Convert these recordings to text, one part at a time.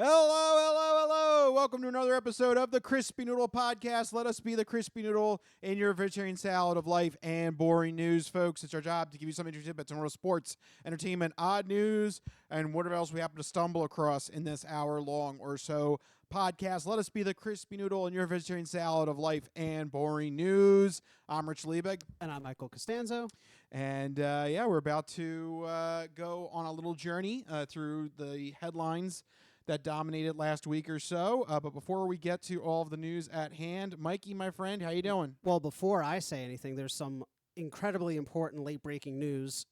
Hello. Welcome to another episode of the Crispy Noodle Podcast. Let us be the Crispy Noodle in your vegetarian salad of life and boring news, folks. It's our job to give you some interesting tidbits on world sports, entertainment, odd news, and whatever else we happen to stumble across in this hour-long or so podcast. Let us be the Crispy Noodle in your vegetarian salad of life and boring news. I'm Rich Liebig. And I'm Michael Costanzo. And, we're about to go on a little journey through the headlines that dominated last week or so. But before we get to all of the news at hand, Mikey, my friend, how you doing? Well, before I say anything, there's some incredibly important late-breaking news.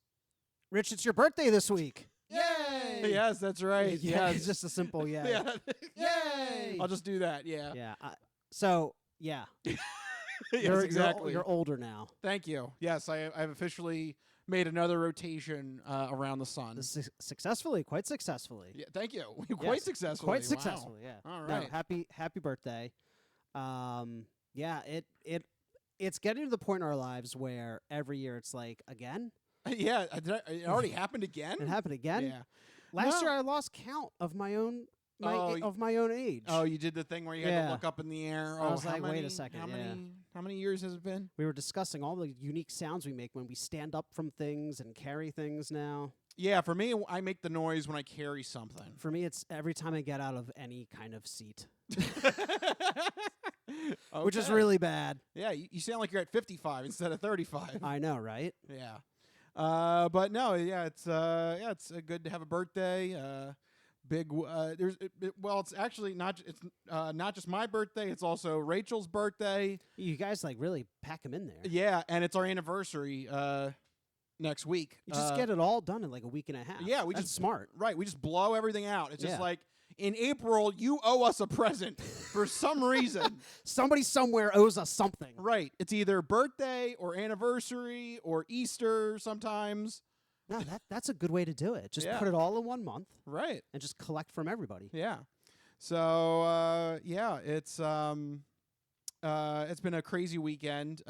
Rich, it's your birthday this week. Yay! Yes, that's right. Yeah, it's just a simple yay. Yeah. Yay! I'll just do that, yeah. Yeah. Yes, You're older now. Thank you. Yes, I've officially made another rotation around the sun. Successfully, quite successfully. Yeah, thank you. Quite successfully. Quite successfully, yeah. All right. No, happy birthday. It's getting to the point in our lives where every year it's like, again? Yeah, it already happened again? It happened again? Yeah. Last year I lost count of my own age. Oh, you did the thing where you had to look up in the air. I was like, wait a second. How many years has it been? We were discussing all the unique sounds we make when we stand up from things and carry things now. Yeah, for me, I make the noise when I carry something. For me, it's every time I get out of any kind of seat. Okay. Which is really bad. Yeah, you sound like you're at 55 instead of 35. I know, right? Yeah. But no, it's good to have a birthday. It's actually not. It's not just my birthday. It's also Rachel's birthday. You guys really pack them in there. Yeah, and it's our anniversary next week. You just get it all done in a week and a half. Yeah, That's smart. Right, we just blow everything out. It's just like in April, you owe us a present for some reason. Somebody somewhere owes us something. Right, it's either birthday or anniversary or Easter sometimes. No, that's a good way to do it. Just put it all in 1 month. Right. And just collect from everybody. Yeah. So, it's been a crazy weekend.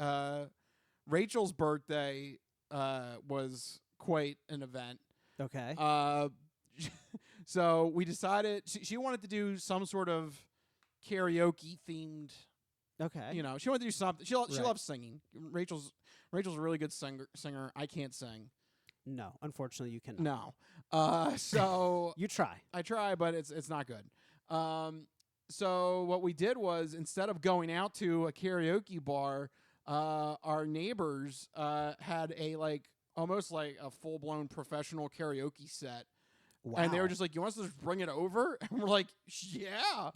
Rachel's birthday was quite an event. Okay. So we decided she wanted to do some sort of karaoke themed. Okay. She wanted to do something. She loves singing. Rachel's a really good singer. I can't sing. No, unfortunately, you cannot. No. So you try. I try, but it's not good. So what we did was, instead of going out to a karaoke bar, our neighbors had almost like a full blown professional karaoke set. Wow. And they were just like, "You want us to just bring it over?" And we're like, "Yeah."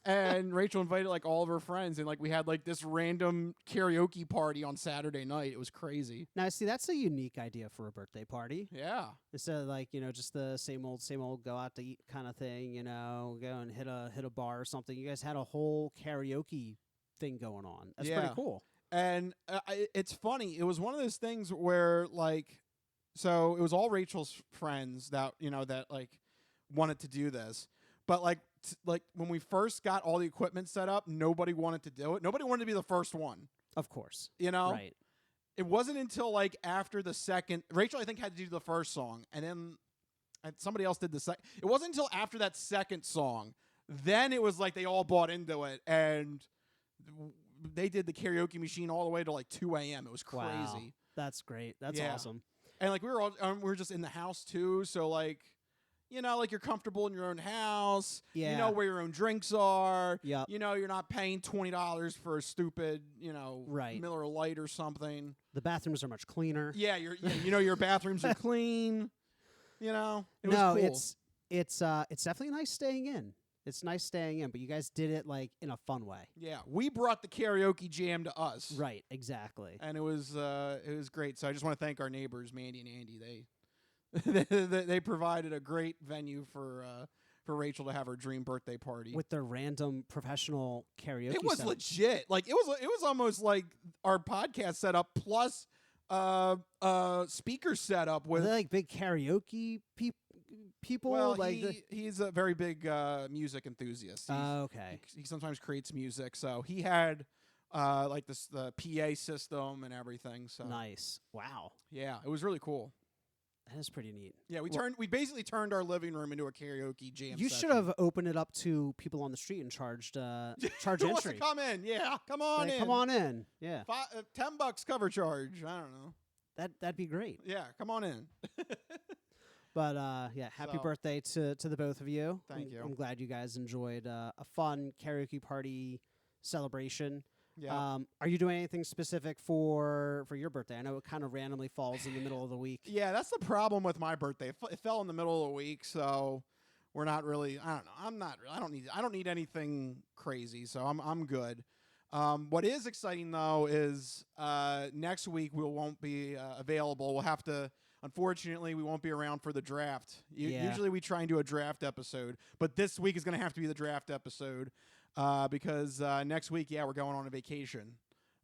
And Rachel invited all of her friends, and we had this random karaoke party on Saturday night. It was crazy. Now, see, that's a unique idea for a birthday party. Yeah. Instead of just the same old go out to eat kind of thing, go and hit a bar or something. You guys had a whole karaoke thing going on. That's pretty cool. And it's funny. It was one of those things where so it was all Rachel's friends that wanted to do this, but when we first got all the equipment set up, nobody wanted to do it. Nobody wanted to be the first one. Of course. Right. It wasn't until after the second, Rachel I think had to do the first song, and then somebody else did the second. It wasn't until after that second song, then it was they all bought into it, and they did the karaoke machine all the way to 2 a.m. It was crazy. Wow. That's great. That's awesome. And we were all we were just in the house too, so you're comfortable in your own house. Yeah. You know where your own drinks are. Yep. You're not paying $20 for a stupid, right. Miller Lite or something. The bathrooms are much cleaner. Yeah, your bathrooms are clean. It was cool. It's definitely nice staying in. It's nice staying in, but you guys did it in a fun way. Yeah, we brought the karaoke jam to us. Right, exactly. And it was great. So I just want to thank our neighbors, Mandy and Andy. They provided a great venue for Rachel to have her dream birthday party with their random professional karaoke. It was set. legit. It was almost like our podcast setup plus speaker setup with big karaoke people. Well, he's a very big music enthusiast. Okay. He sometimes creates music, so he had the PA system and everything. So nice. Wow. Yeah, it was really cool. That is pretty neat. Yeah, we basically turned our living room into a karaoke jam. You should have opened it up to people on the street and charged charge Who wants to entry. come in? Yeah, come on in. Come on in. Yeah, $10 cover charge. I don't know. that'd be great. Yeah, come on in. But yeah, happy birthday to the both of you. Thank you. I'm glad you guys enjoyed a fun karaoke party celebration. Yeah. Are you doing anything specific for your birthday? I know it kind of randomly falls in the middle of the week. Yeah, that's the problem with my birthday. It fell in the middle of the week, so we're not really. I don't know. I'm not. I don't need anything crazy, so I'm good. What is exciting though is next week we won't be available. We'll have to. Unfortunately, we won't be around for the draft. Usually we try and do a draft episode, but this week is going to have to be the draft episode because next week, we're going on a vacation.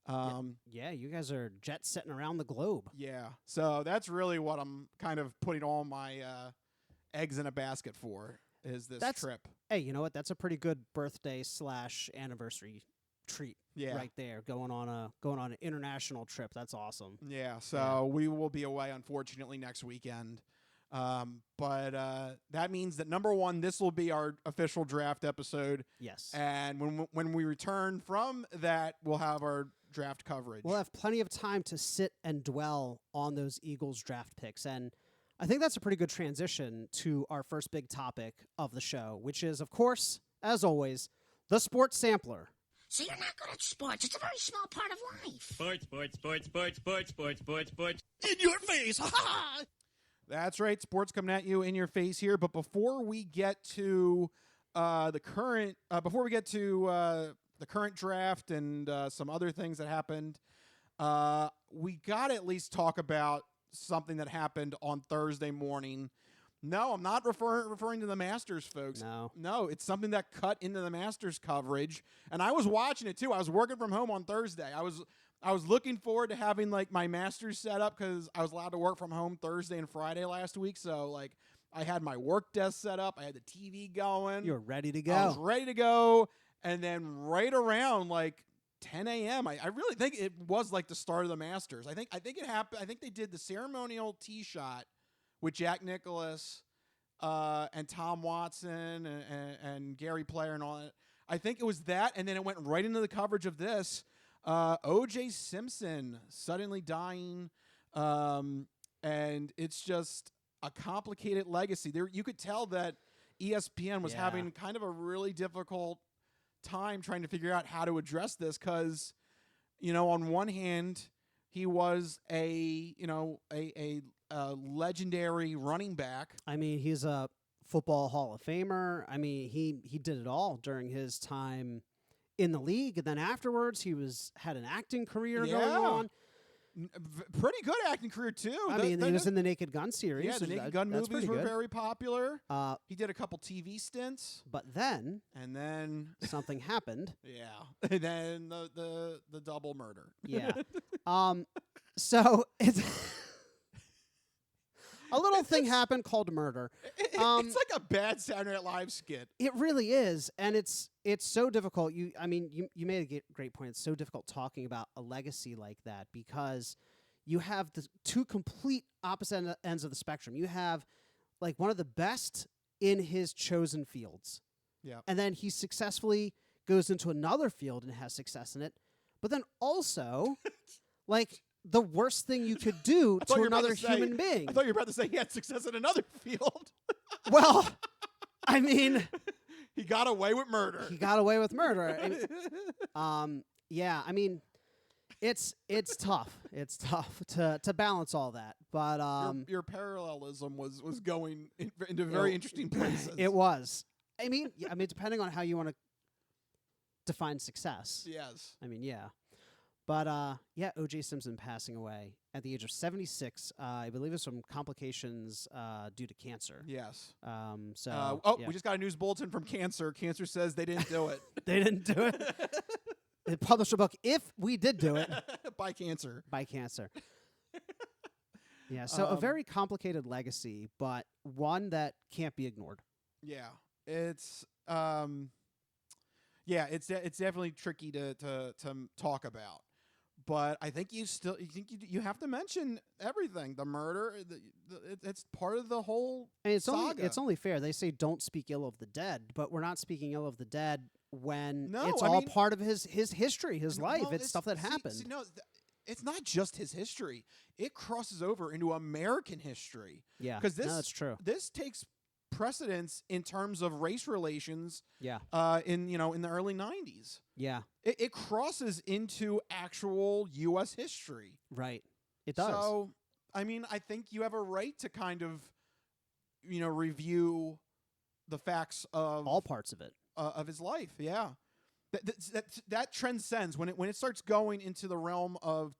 Yeah, you guys are jet setting around the globe. Yeah, so that's really what I'm kind of putting all my eggs in a basket for is this trip. Hey, you know what? That's a pretty good birthday / anniversary treat. Yeah. Right there, going on an international trip. That's awesome. Yeah, so we will be away, unfortunately, next weekend. But that means that, number one, this will be our official draft episode. Yes. And when we return from that, we'll have our draft coverage. We'll have plenty of time to sit and dwell on those Eagles draft picks. And I think that's a pretty good transition to our first big topic of the show, which is, of course, as always, the sports sampler. So you're not good at sports. It's a very small part of life. Sports. In your face. Ha ha! That's right. Sports coming at you in your face here. But before we get to the current draft and some other things that happened, we got to at least talk about something that happened on Thursday morning. No, I'm not referring to the Masters, folks. No, it's something that cut into the Masters coverage, and I was watching it too. I was working from home on Thursday. I was looking forward to having like my Masters set up because I was allowed to work from home Thursday and Friday last week. So like I had my work desk set up. I had the TV going. You're ready to go. I was ready to go, and then right around like 10 a.m. I really think it was like the start of the Masters. I think it happened. I think they did the ceremonial tee shot with Jack Nicklaus and Tom Watson and Gary Player and all that. I think it was that, and then it went right into the coverage of this. O.J. Simpson suddenly dying, and it's just a complicated legacy. There, you could tell that ESPN was having kind of a really difficult time trying to figure out how to address this because, on one hand, he was a legendary running back. I mean, he's a football Hall of Famer. I mean, he did it all during his time in the league, and then afterwards he had an acting career going on. Pretty good acting career too. I mean, he was in the Naked Gun series. Yeah, the Naked Gun movies were very popular. He did a couple TV stints, but then something happened. Yeah, and then the double murder. Yeah. So it's a little thing happened called murder. It's like a bad Saturday Night Live skit. It really is, and it's so difficult. You made a great point. It's so difficult talking about a legacy like that because you have the two complete opposite ends of the spectrum. You have like one of the best in his chosen fields, and then he successfully goes into another field and has success in it. But then also, like, the worst thing you could do to another human being. I thought you were about to say he had success in another field. Well, I mean, he got away with murder. And, yeah, I mean, it's tough. It's tough to balance all that. But your parallelism was going into very interesting places. It was. I mean, depending on how you want to define success. Yes. I mean, yeah. But, O.J. Simpson passing away at the age of 76. I believe it's from complications due to cancer. Yes. We just got a news bulletin from Cancer. Cancer says they didn't do it. They didn't do it? They published a book, If We Did Do It. By cancer. Yeah, so a very complicated legacy, but one that can't be ignored. Yeah. It's definitely tricky to talk about. But I think you have to mention everything. The murder, it's part of the whole And it's saga. it's only fair. They say don't speak ill of the dead, but we're not speaking ill of the dead when No, it's I all mean- part of his history, his life. Well, It's stuff that happened. It's not just his history. It crosses over into American history. Yeah, 'Cause this- no, that's true. This takes precedence in terms of race relations. Yeah, In the early 90s. yeah, It crosses into actual U.S. history. right. It does. So, I mean, I think you have a right to kind of, review the facts of all parts of it. of his life. Yeah, that transcends when it starts going into the realm of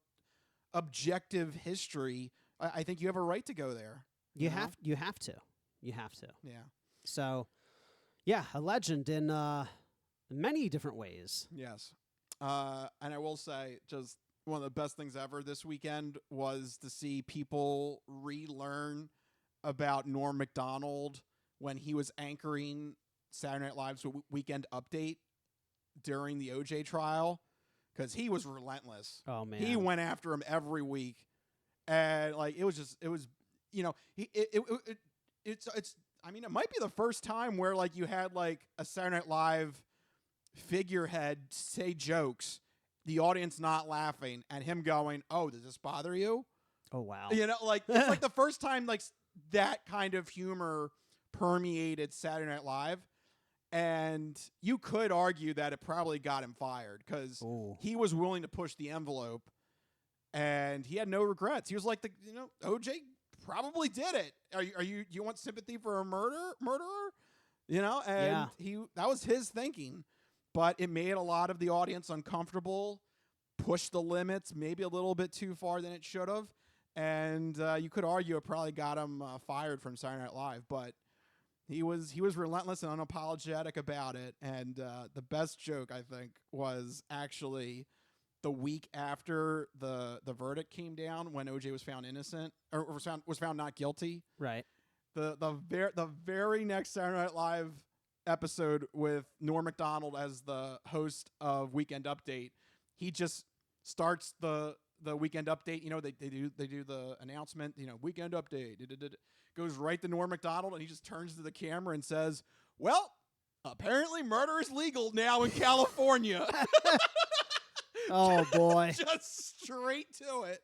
objective history. I think you have a right to go there. You know? have to. You have to. Yeah. So, yeah, a legend in many different ways. Yes. And I will say, just one of the best things ever this weekend was to see people relearn about Norm Macdonald when he was anchoring Saturday Night Live's Weekend Update during the OJ trial, because he was relentless. Oh man, He went after him every week, and I mean, it might be the first time where you had a Saturday Night Live figurehead say jokes, the audience not laughing, and him going, "Oh, does this bother you?" Oh wow. It's the first time that kind of humor permeated Saturday Night Live, and you could argue that it probably got him fired because he was willing to push the envelope, and he had no regrets. He was like OJ probably did it. You want sympathy for a murderer? And that was his thinking, but it made a lot of the audience uncomfortable, pushed the limits maybe a little bit too far than it should have, and you could argue it probably got him fired from Saturday Night Live, but he was relentless and unapologetic about it. And the best joke, I think, was actually the week after the verdict came down, when OJ was found innocent or was found not guilty. Right. The very next Saturday Night Live episode with Norm Macdonald as the host of Weekend Update, he just starts the Weekend Update. They do the announcement. Weekend Update. Goes right to Norm Macdonald, and he just turns to the camera and says, "Well, apparently murder is legal now in California." Oh boy. Just straight to it.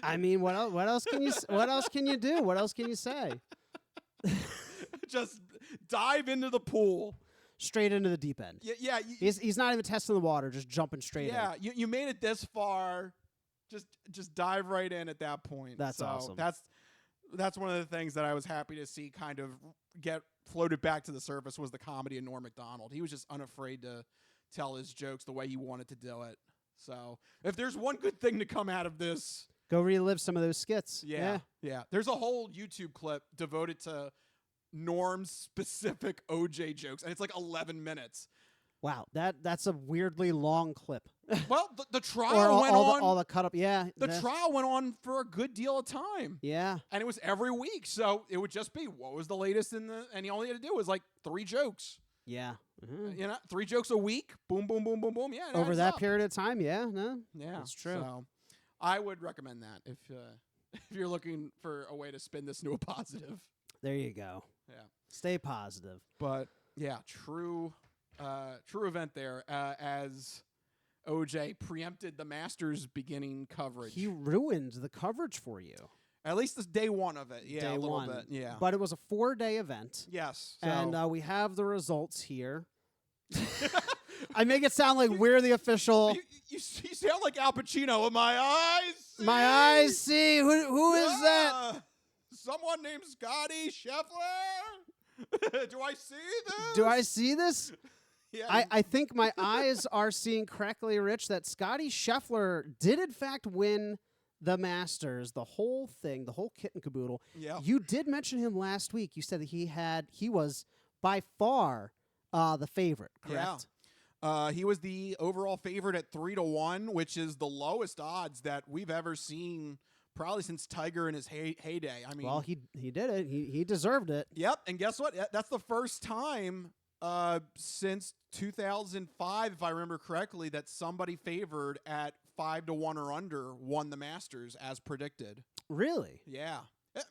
I mean, what else can you do? What else can you say? Just dive into the pool. Straight into the deep end. Yeah. He's not even testing the water, just jumping straight in. Yeah, you made it this far. Just dive right in at that point. That's awesome. That's one of the things that I was happy to see kind of get floated back to the surface, was the comedy of Norm Macdonald. He was just unafraid to tell his jokes the way he wanted to do it. So if there's one good thing to come out of this, go relive some of those skits. Yeah. There's a whole YouTube clip devoted to Norm's specific OJ jokes, and it's 11 minutes. Wow, that's a weirdly long clip. Well, the trial or went on. all the cut up. Yeah, The trial went on for a good deal of time. Yeah, And it was every week, so it would just be what was the latest and he only had to do was 3 jokes. yeah. Mhm. 3 jokes a week. Boom, boom, boom, boom, boom. Yeah, it Over adds that up. period of time, yeah, no, Yeah, that's true. So I would recommend that if you're looking for a way to spin this into a positive. There you go. Yeah. Stay positive. But yeah, true event there, as OJ preempted the Masters beginning coverage. He ruined the coverage for you. At least this day one of it. Yeah, Day a little one. bit. Yeah. But it was a 4-day event. Yes. And we have the results here. I make it sound like we're the official. you sound like Al Pacino. In my eyes. See? My eyes see. Who is that? Someone named Scotty Scheffler. Do I see this? Do I see this? Yeah. I think my eyes are seeing correctly, Rich, that Scotty Scheffler did in fact win the Masters, the whole thing, the whole kit and caboodle. Yeah. You did mention him last week. You said that he was by far the favorite, correct? Yeah. He was the overall favorite at 3-1, which is the lowest odds that we've ever seen, probably since Tiger in his heyday. I mean, Well, he did it. He deserved it. Yep. And guess what? That's the first time since 2005, if I remember correctly, that somebody favored at 5-1 or under won the Masters as predicted. Really? Yeah.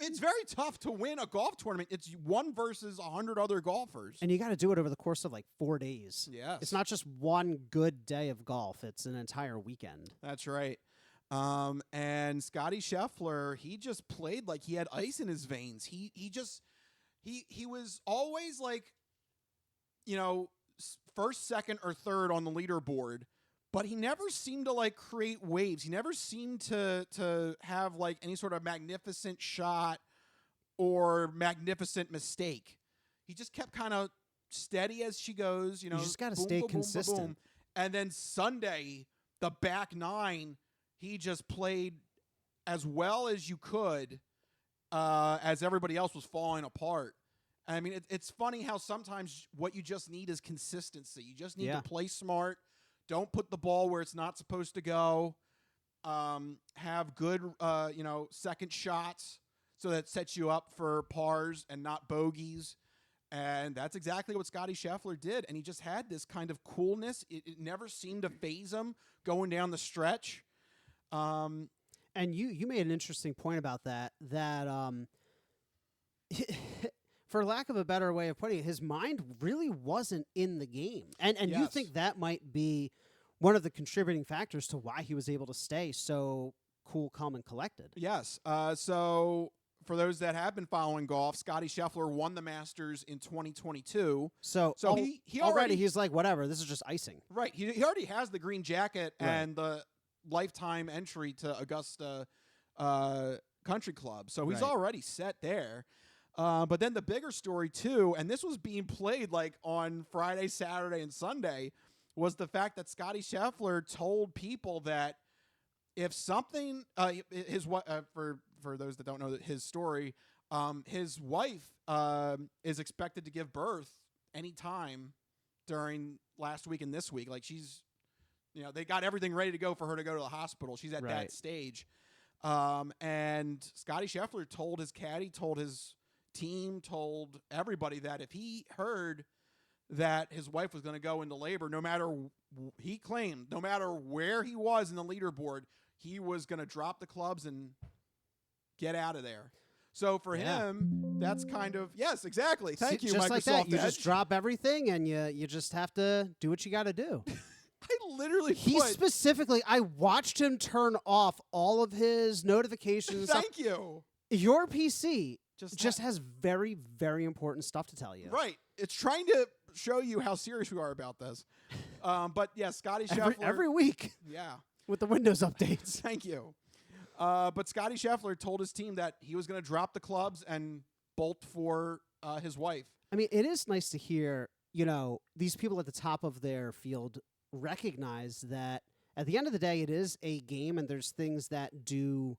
It's very tough to win a golf tournament. It's one versus 100 other golfers. And you got to do it over the course of like 4 days. Yes. It's not just one good day of golf. It's an entire weekend. That's right. And Scotty Scheffler, he just played like he had ice in his veins. He was always like, you know, first, second, or third on the leaderboard, but he never seemed to like create waves. He never seemed to have like any sort of magnificent shot or magnificent mistake. He just kept kind of steady as she goes, you know. You just got to stay consistent. Boom. And then Sunday, the back nine, he just played as well as you could as everybody else was falling apart. I mean, it's funny how sometimes what you just need is consistency. You just need to play smart. Don't put the ball where it's not supposed to go. Have good, second shots so that sets you up for pars and not bogeys. And that's exactly what Scotty Scheffler did. And he just had this kind of coolness. It never seemed to phase him going down the stretch. And you made an interesting point about that for lack of a better way of putting it, his mind really wasn't in the game. And you think that might be one of the contributing factors to why he was able to stay so cool, calm, and collected. Yes. So for those that have been following golf, Scotty Scheffler won the Masters in 2022. So he already he's like, whatever, this is just icing. Right. He already has the green jacket and the lifetime entry to Augusta Country Club. So he's already set there. But then the bigger story, too, and this was being played like on Friday, Saturday, and Sunday, was the fact that Scotty Scheffler told people that if something, for those that don't know his story, his wife is expected to give birth anytime during last week and this week. Like she's, they got everything ready to go for her to go to the hospital. She's at that stage. And Scotty Scheffler told his caddy, told his team, told everybody that if he heard that his wife was going to go into labor, he claimed no matter where he was in the leaderboard, he was going to drop the clubs and get out of there. So for him, that's kind of, yes, exactly. Thank you, just Microsoft like that. You Edge. just drop everything and you just have to do what you got to do. I literally specifically, I watched him turn off all of his notifications. Thank you. Your PC just has very, very important stuff to tell you. Right. It's trying to show you how serious we are about this. But yeah, Scotty Scheffler. Every week. Yeah. With the Windows updates. Thank you. But Scotty Scheffler told his team that he was going to drop the clubs and bolt for his wife. I mean, it is nice to hear, these people at the top of their field recognize that at the end of the day, it is a game and there's things that do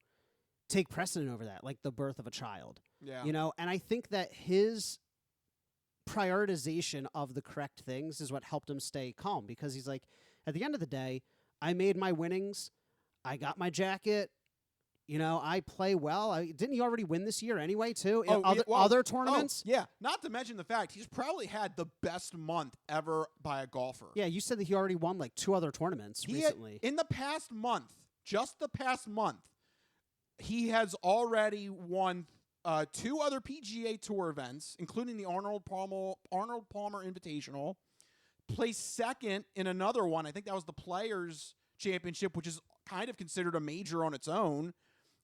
take precedent over that, like the birth of a child. Yeah. And I think that his prioritization of the correct things is what helped him stay calm, because he's like, at the end of the day, I made my winnings. I got my jacket. I play well. Didn't he already win this year anyway, too? In other tournaments? Yeah. Not to mention the fact he's probably had the best month ever by a golfer. Yeah, you said that he already won like 2 other tournaments recently. In the past month, just the past month, he has already won 2 other PGA Tour events, including the Arnold Palmer Invitational. Placed second in another one. I think that was the Players Championship, which is kind of considered a major on its own.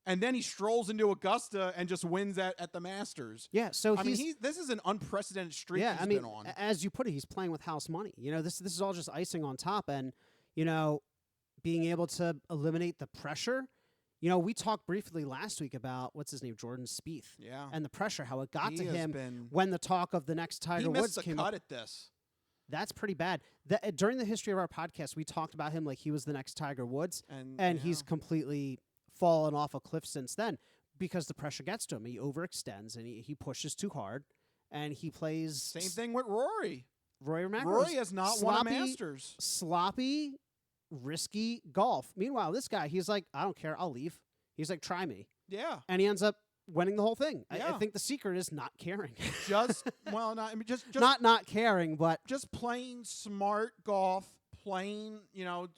And then he strolls into Augusta and just wins at the Masters. Yeah, so this is an unprecedented streak he's been on. As you put it, he's playing with house money. This is all just icing on top, and being able to eliminate the pressure. We talked briefly last week about what's his name, Jordan Spieth. Yeah, and the pressure, how it got to him when the talk of the next Tiger Woods came up. He missed the cut at this. That's pretty bad. During the history of our podcast, we talked about him like he was the next Tiger Woods, and he's completely fallen off a cliff since then because the pressure gets to him. He overextends and he pushes too hard, and he plays. Same thing with Rory. Rory has not won a Masters. Sloppy, risky golf. Meanwhile, this guy, he's like, I don't care, I'll leave. He's like, try me. Yeah. And he ends up winning the whole thing. I Yeah. think the secret is not caring. just just not caring, but just playing smart golf, playing to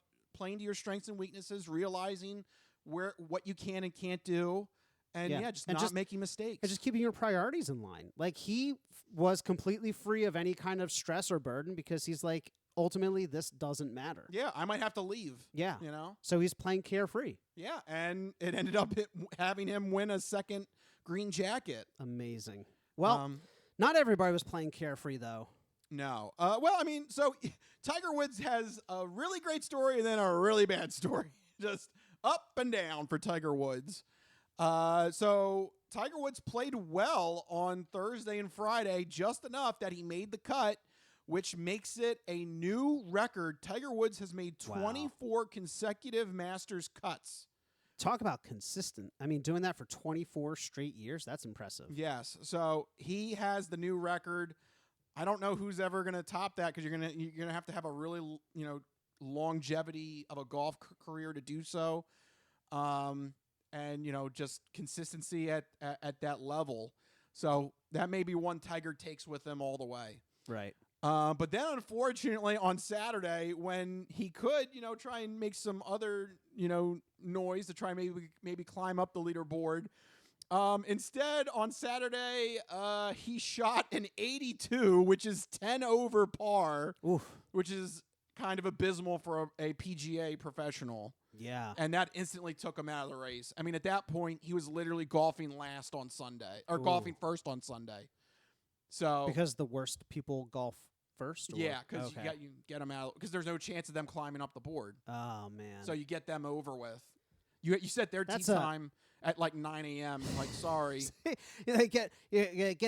your strengths and weaknesses, realizing what you can and can't do, and not making mistakes. and just keeping your priorities in line. Like he was completely free of any kind of stress or burden because he's like, ultimately, this doesn't matter. Yeah, I might have to leave. Yeah. So he's playing carefree. Yeah, and it ended up having him win a second green jacket. Amazing. Well, not everybody was playing carefree, though. No. So Tiger Woods has a really great story and then a really bad story. Just up and down for Tiger Woods. So Tiger Woods played well on Thursday and Friday, just enough that he made the cut, which makes it a new record. Tiger Woods has made 24 consecutive Masters cuts. Talk about consistent. I mean, doing that for 24 straight years, that's impressive. Yes. So he has the new record. I don't know who's ever going to top that because you're gonna have to have a really longevity of a golf career to do so, and just consistency at that level. So that may be one Tiger takes with him all the way. Right. But then, unfortunately, on Saturday, when he could, try and make some other, noise to try and maybe climb up the leaderboard, instead, on Saturday, he shot an 82, which is 10 over par, which is kind of abysmal for a PGA professional. Yeah. And that instantly took him out of the race. I mean, at that point, he was literally golfing last on Sunday, or golfing first on Sunday. So because the worst people golf first? Or? Yeah, because you get them out, because there's no chance of them climbing up the board. Oh, man. So you get them over with. You set their tee time at like 9 a.m. Like, sorry. Get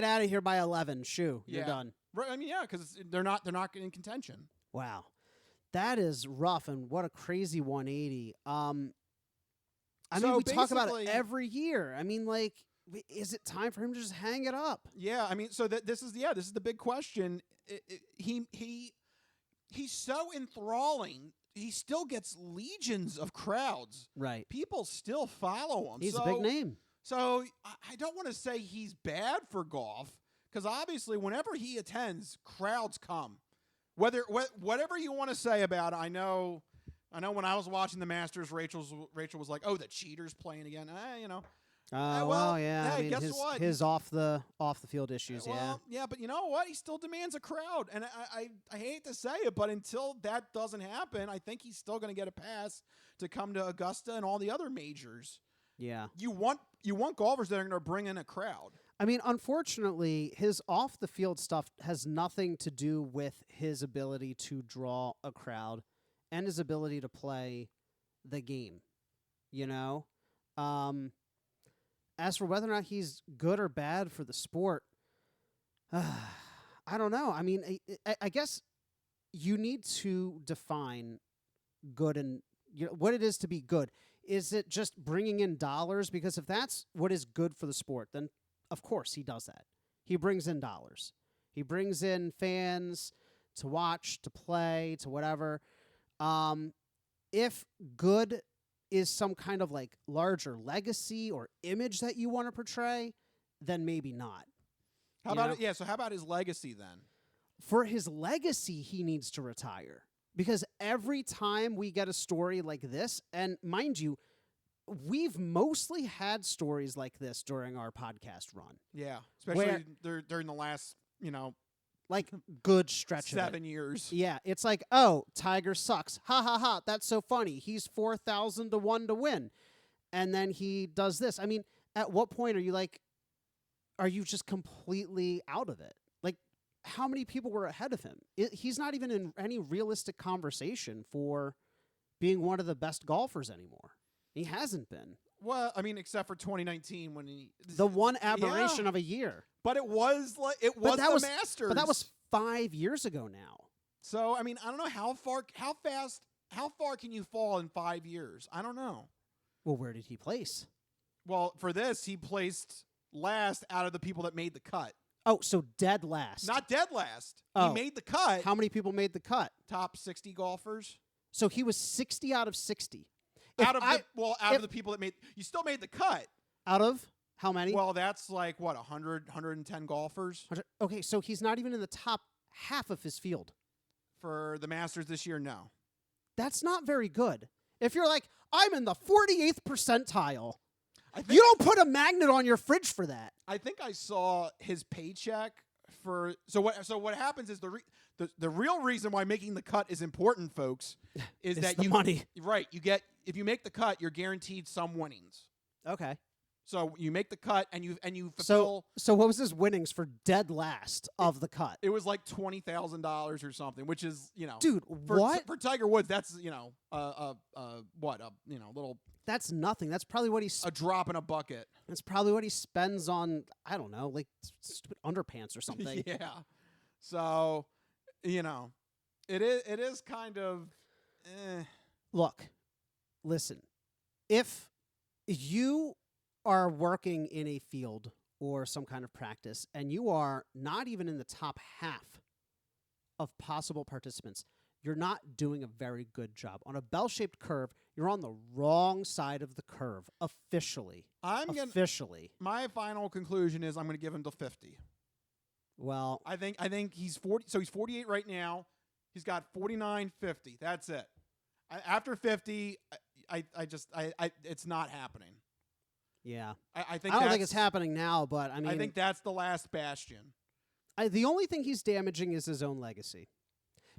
out of here by 11. Shoo, you're done. Right, I mean, yeah, because they're not in contention. Wow. That is rough, and what a crazy 180. We talk about it every year. I mean, like, is it time for him to just hang it up? Yeah, I mean, so this is the big question. He's so enthralling. He still gets legions of crowds. Right. People still follow him. He's a big name. So I don't want to say he's bad for golf, because obviously whenever he attends, crowds come. Whatever you want to say about it, I know when I was watching the Masters, Rachel was like, "Oh, the cheaters playing again." Well, yeah. Hey, I mean, guess what? His off the field issues. Yeah, but you know what? He still demands a crowd, and I hate to say it, but until that doesn't happen, I think he's still going to get a pass to come to Augusta and all the other majors. Yeah. You want golfers that are going to bring in a crowd. I mean, unfortunately, his off-the-field stuff has nothing to do with his ability to draw a crowd and his ability to play the game, As for whether or not he's good or bad for the sport, I don't know. I mean, I guess you need to define good and what it is to be good. Is it just bringing in dollars? Because if that's what is good for the sport, then of course he does that. He brings in dollars. He brings in fans to watch, to play, to whatever. If good is some kind of like larger legacy or image that you want to portray, then maybe not. How about it? Yeah, so how about his legacy then? For his legacy, he needs to retire. Because every time we get a story like this, and mind you, we've mostly had stories like this during our podcast run. Yeah, especially during the last, like good stretch 7 years. Yeah, it's like, oh, Tiger sucks. Ha ha ha, that's so funny. He's 4,000 to 1 to win. And then he does this. I mean, at what point are you just completely out of it? Like, how many people were ahead of him? He's not even in any realistic conversation for being one of the best golfers anymore. He hasn't been. Well, I mean, except for 2019 when the one aberration of a year. But it was the Masters. But that was 5 years ago now. So, I mean, I don't know how far can you fall in 5 years? I don't know. Well, where did he place? Well, for this, he placed last out of the people that made the cut. Oh, so dead last. Not dead last. Oh. He made the cut. How many people made the cut? Top 60 golfers. So he was 60 out of 60. Out of the people that made, you still made the cut. Out of How many? Well, that's like, what, 100, 110 golfers? Okay, so he's not even in the top half of his field. For the Masters this year, no. That's not very good. If you're like, I'm in the 48th percentile, I think you don't put a magnet on your fridge for that. I think I saw his paycheck for so what happens is the real reason why making the cut is important, folks, is It's that the money. Right, you get if you make the cut, you're guaranteed some winnings. Okay. So you make the cut and you fulfill. So what was his winnings for dead last of the cut? It was like $20,000 or something, which is Dude, what? For Tiger Woods? That's little That's nothing. That's probably what a drop in a bucket. That's probably what he spends on, I don't know, like stupid underpants or something. Yeah. So, it is kind of. Look, listen. If you are working in a field or some kind of practice and you are not even in the top half of possible participants, you're not doing a very good job. On a bell-shaped curve, you're on the wrong side of the curve officially. Officially. My final conclusion is I'm going to give him to 50. Well, I think he's 40. So he's 48 right now. He's got 49, 50. That's it. After 50, it's not happening. yeah. I think I don't think it's happening now, but I mean, I think that's the last bastion. the only thing he's damaging is his own legacy.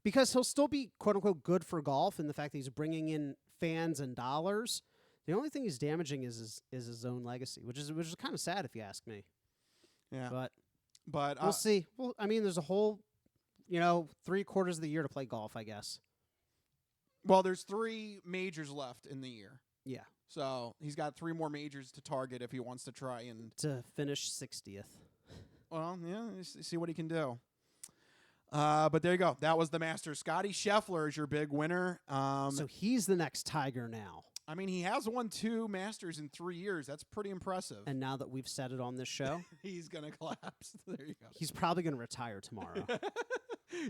Because he'll still be, quote unquote, good for golf in the fact that he's bringing in fans and dollars. The only thing he's damaging is his own legacy, which is kind of sad if you ask me. Yeah. But we'll see. Well, I mean, there's a whole, 3/4 of the year to play golf, I guess. Well, there's 3 majors left in the year. Yeah. So he's got 3 more majors to target if he wants to try and to finish 60th. Well, yeah, see what he can do. But there you go. That was the Masters. Scotty Scheffler is your big winner. So he's the next Tiger now. I mean, he has won 2 Masters in 3 years. That's pretty impressive. And now that we've said it on this show, he's going to collapse. There you go. He's probably going to retire tomorrow.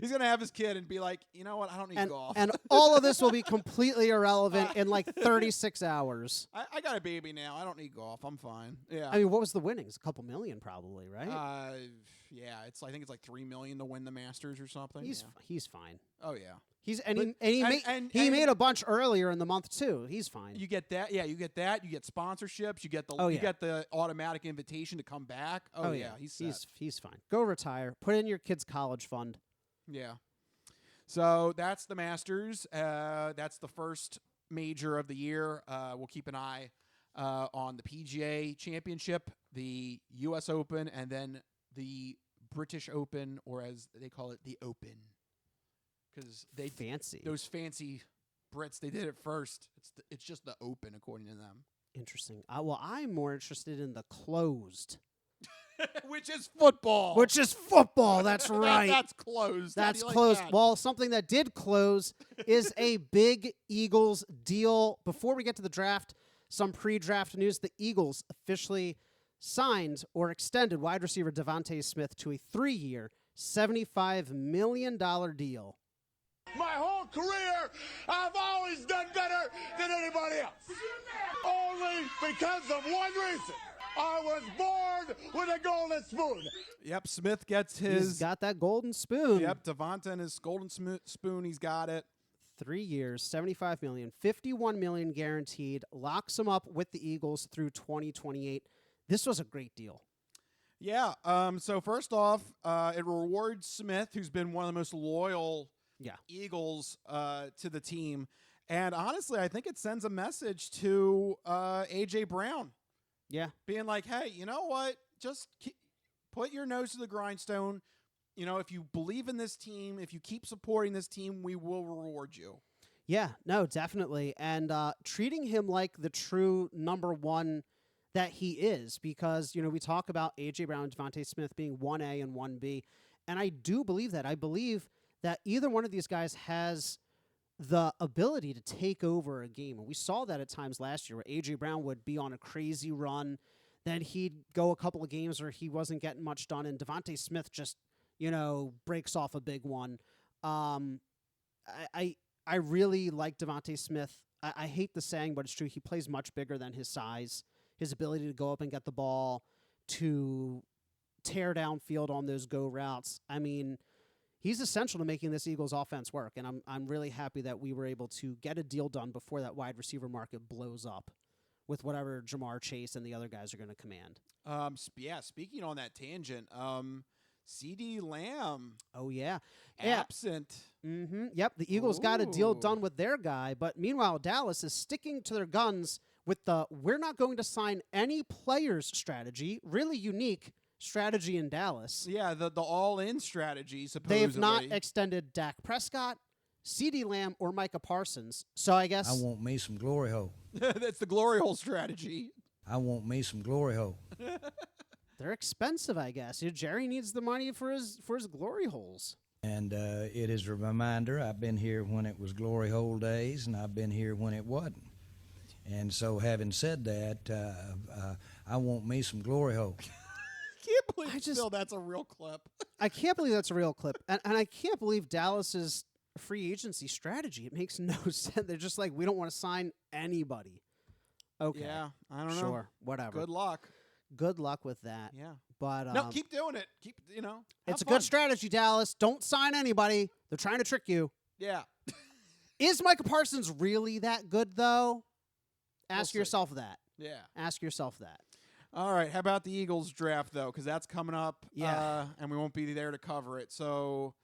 He's going to have his kid and be like, you know what? I don't need golf. And all of this will be completely irrelevant in like 36 hours. I got a baby now. I don't need golf. I'm fine. Yeah. I mean, what was the winnings? A couple million probably, right? Yeah. I think it's like $3 million to win the Masters or something. He's fine. Oh yeah. He made a bunch earlier in the month too. He's fine. You get that. Yeah, you get that. You get sponsorships. You get the you get the automatic invitation to come back. Oh yeah. He's fine. Go retire. Put in your kid's college fund. Yeah. So that's the Masters. That's the first major of the year. We'll keep an eye on the PGA Championship, the U.S. Open, and then the British Open, or as they call it, the Open. Because those fancy Brits, they did it first. It's just the Open, according to them. Interesting. Well, I'm more interested in the closed. Which is football. That's right. That's closed. That's like closed. That? Well, something that did close is a big Eagles deal. Before we get to the draft, some pre-draft news. The Eagles officially signed or extended wide receiver Devontae Smith to a 3-year, $75 million deal. My whole career, I've always done better than anybody else. Only because of one reason. I was born with a golden spoon. Yep, Smith gets his. He's got that golden spoon. Yep, Devonta and his golden spoon. He's got it. 3 years, $75 million, $51 million guaranteed. Locks him up with the Eagles through 2028. This was a great deal. Yeah. So first off, it rewards Smith, who's been one of the most loyal Eagles to the team, and honestly, I think it sends a message to AJ Brown. Yeah. Being like, hey, you know what? Just put your nose to the grindstone. If you believe in this team, if you keep supporting this team, we will reward you. Yeah, no, definitely. And treating him like the true number one that he is, because, we talk about A.J. Brown and Devontae Smith being 1A and 1B, and I do believe that. I believe that either one of these guys has the ability to take over a game. And we saw that at times last year where A.J. Brown would be on a crazy run, then he'd go a couple of games where he wasn't getting much done, and Devontae Smith just, breaks off a big one. I really like Devontae Smith. I hate the saying, but it's true. He plays much bigger than his size. his ability to go up and get the ball, to tear down field on those go routes. I mean, he's essential to making this Eagles offense work, and I'm really happy that we were able to get a deal done before that wide receiver market blows up with whatever Jamar Chase and the other guys are going to command. Speaking on that tangent, CD Lamb. Oh, yeah. Absent. Mm-hmm. Yep, the Eagles got a deal done with their guy, but meanwhile, Dallas is sticking to their guns with the we're not going to sign any players strategy, really unique strategy in Dallas. Yeah, the all-in strategy, supposedly. They have not extended Dak Prescott, CeeDee Lamb, or Micah Parsons. So I guess... I want me some glory hole. That's the glory hole strategy. I want me some glory hole. They're expensive, I guess. Jerry needs the money for his glory holes. And it is a reminder, I've been here when it was glory hole days, and I've been here when it wasn't. And so having said that, I want me some glory hole. Can't believe still that's a real clip. I can't believe that's a real clip. And I can't believe Dallas's free agency strategy. It makes no sense. They're just like, we don't want to sign anybody. Okay. Yeah, I don't know. Sure, whatever. Good luck. Good luck with that. Yeah. But no, keep doing it. Keep, it's a fun. good strategy, Dallas. Don't sign anybody. They're trying to trick you. Yeah. Is Micah Parsons really that good, though? Ask yourself that. Yeah. Ask yourself that. All right. How about the Eagles draft, though? Because that's coming up. Yeah. And we won't be there to cover it. So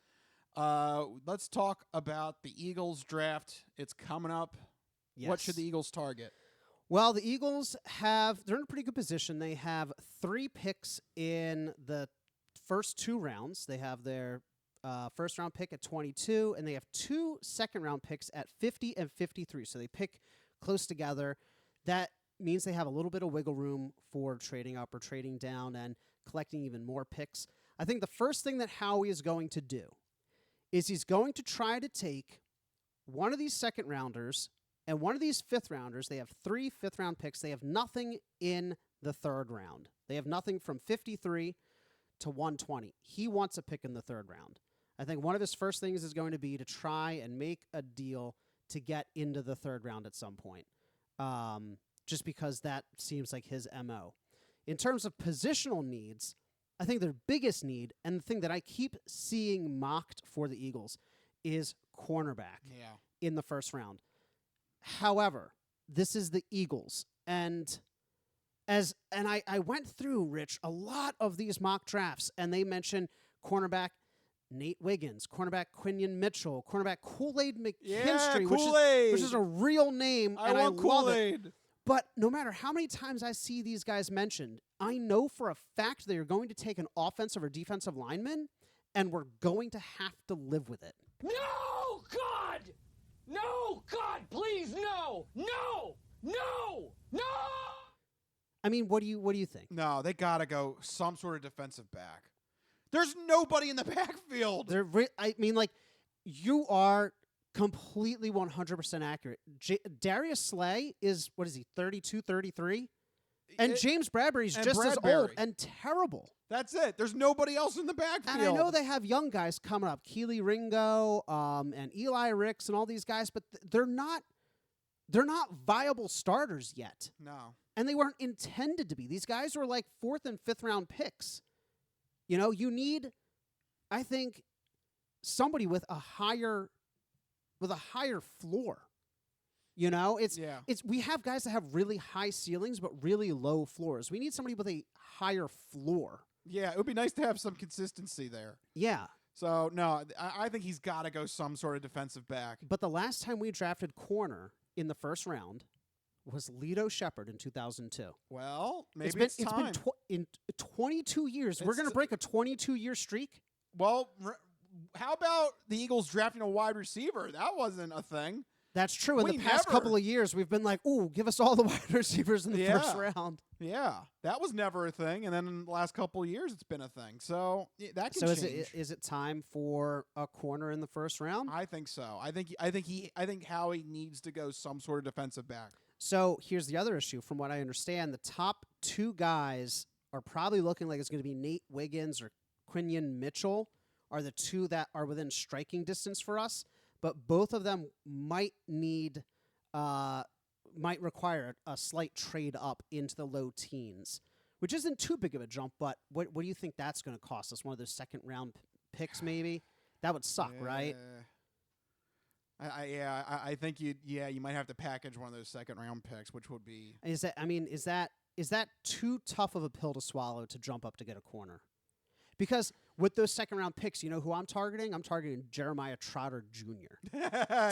let's talk about the Eagles draft. It's coming up. Yes. What should the Eagles target? Well, the Eagles they're in a pretty good position. They have 3 picks in the first 2 rounds. They have their first-round pick at 22, and they have 2 second-round picks at 50 and 53. So they pick close together. That means they have a little bit of wiggle room for trading up or trading down and collecting even more picks. I think the first thing that Howie is going to do is he's going to try to take one of these second-rounders and one of these fifth-rounders. They have 3 fifth-round picks. They have nothing in the third round. They have nothing from 53 to 120. He wants a pick in the third round. I think one of his first things is going to be to try and make a deal to get into the third round at some point, just because that seems like his MO. In terms of positional needs, I think their biggest need, and the thing that I keep seeing mocked for the Eagles, is cornerback in the first round. However, this is the Eagles, and I went through, Rich, a lot of these mock drafts, and they mention cornerback Nate Wiggins, cornerback Quinion Mitchell, cornerback Kool-Aid McKinstry, which is a real name, and I love it. But no matter how many times I see these guys mentioned, I know for a fact they are going to take an offensive or defensive lineman, and we're going to have to live with it. No, God! No, God, please, no! No! No! No! I mean, what do you think? No, they got to go some sort of defensive back. There's nobody in the backfield. I mean, like, you are completely 100% accurate. Darius Slay is, 32, 33? And James Bradbury's just as old and terrible. That's it. There's nobody else in the backfield. And I know they have young guys coming up, Keely Ringo, and Eli Ricks and all these guys, but they're not viable starters yet. No. And they weren't intended to be. These guys were like 4th and 5th round picks. You need, I think, somebody with a higher floor. We have guys that have really high ceilings but really low floors. We need somebody with a higher floor. Yeah, it would be nice to have some consistency there. Yeah. So, no, I think he's got to go some sort of defensive back. But the last time we drafted corner in the first round was Lito Shepherd in 2002. Well, maybe it's time. It's been in 22 years. We're going to break a 22-year streak? Well, how about the Eagles drafting a wide receiver? That wasn't a thing. That's true. In the past couple of years, we've been like, ooh, give us all the wide receivers in the first round. Yeah, that was never a thing. And then in the last couple of years, it's been a thing. So that can change. Is it time for a corner in the first round? I think so. I think Howie needs to go some sort of defensive back. So here's the other issue. From what I understand, the top 2 guys are probably looking like it's going to be Nate Wiggins or Quinion Mitchell are the 2 that are within striking distance for us. But both of them might need might require a slight trade up into the low teens, which isn't too big of a jump. But what do you think that's going to cost us? One of those second round picks, maybe? That would suck, right? I think you might have to package one of those second round picks, which would be. Is that too tough of a pill to swallow to jump up to get a corner? Because with those second round picks, you know who I'm targeting? I'm targeting Jeremiah Trotter Jr.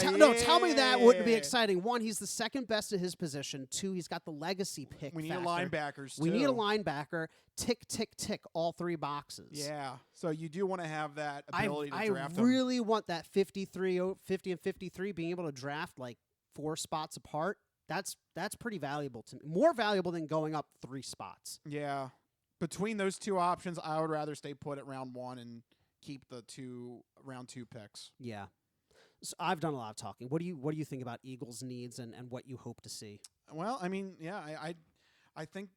Tell me that wouldn't be exciting. One, he's the second best at his position. Two, he's got the legacy pick. We need factor. linebackers, too. We need a linebacker. Tick, tick, tick, all three boxes. Yeah. So you do want to have that ability to draft I really want that 50 and 53, being able to draft like 4 spots apart. That's pretty valuable to me. More valuable than going up 3 spots. Yeah. Between those two options, I would rather stay put at round 1 and keep the round 2 picks. Yeah. So I've done a lot of talking. What do you think about Eagles' needs and what you hope to see? Well, I mean, yeah, I think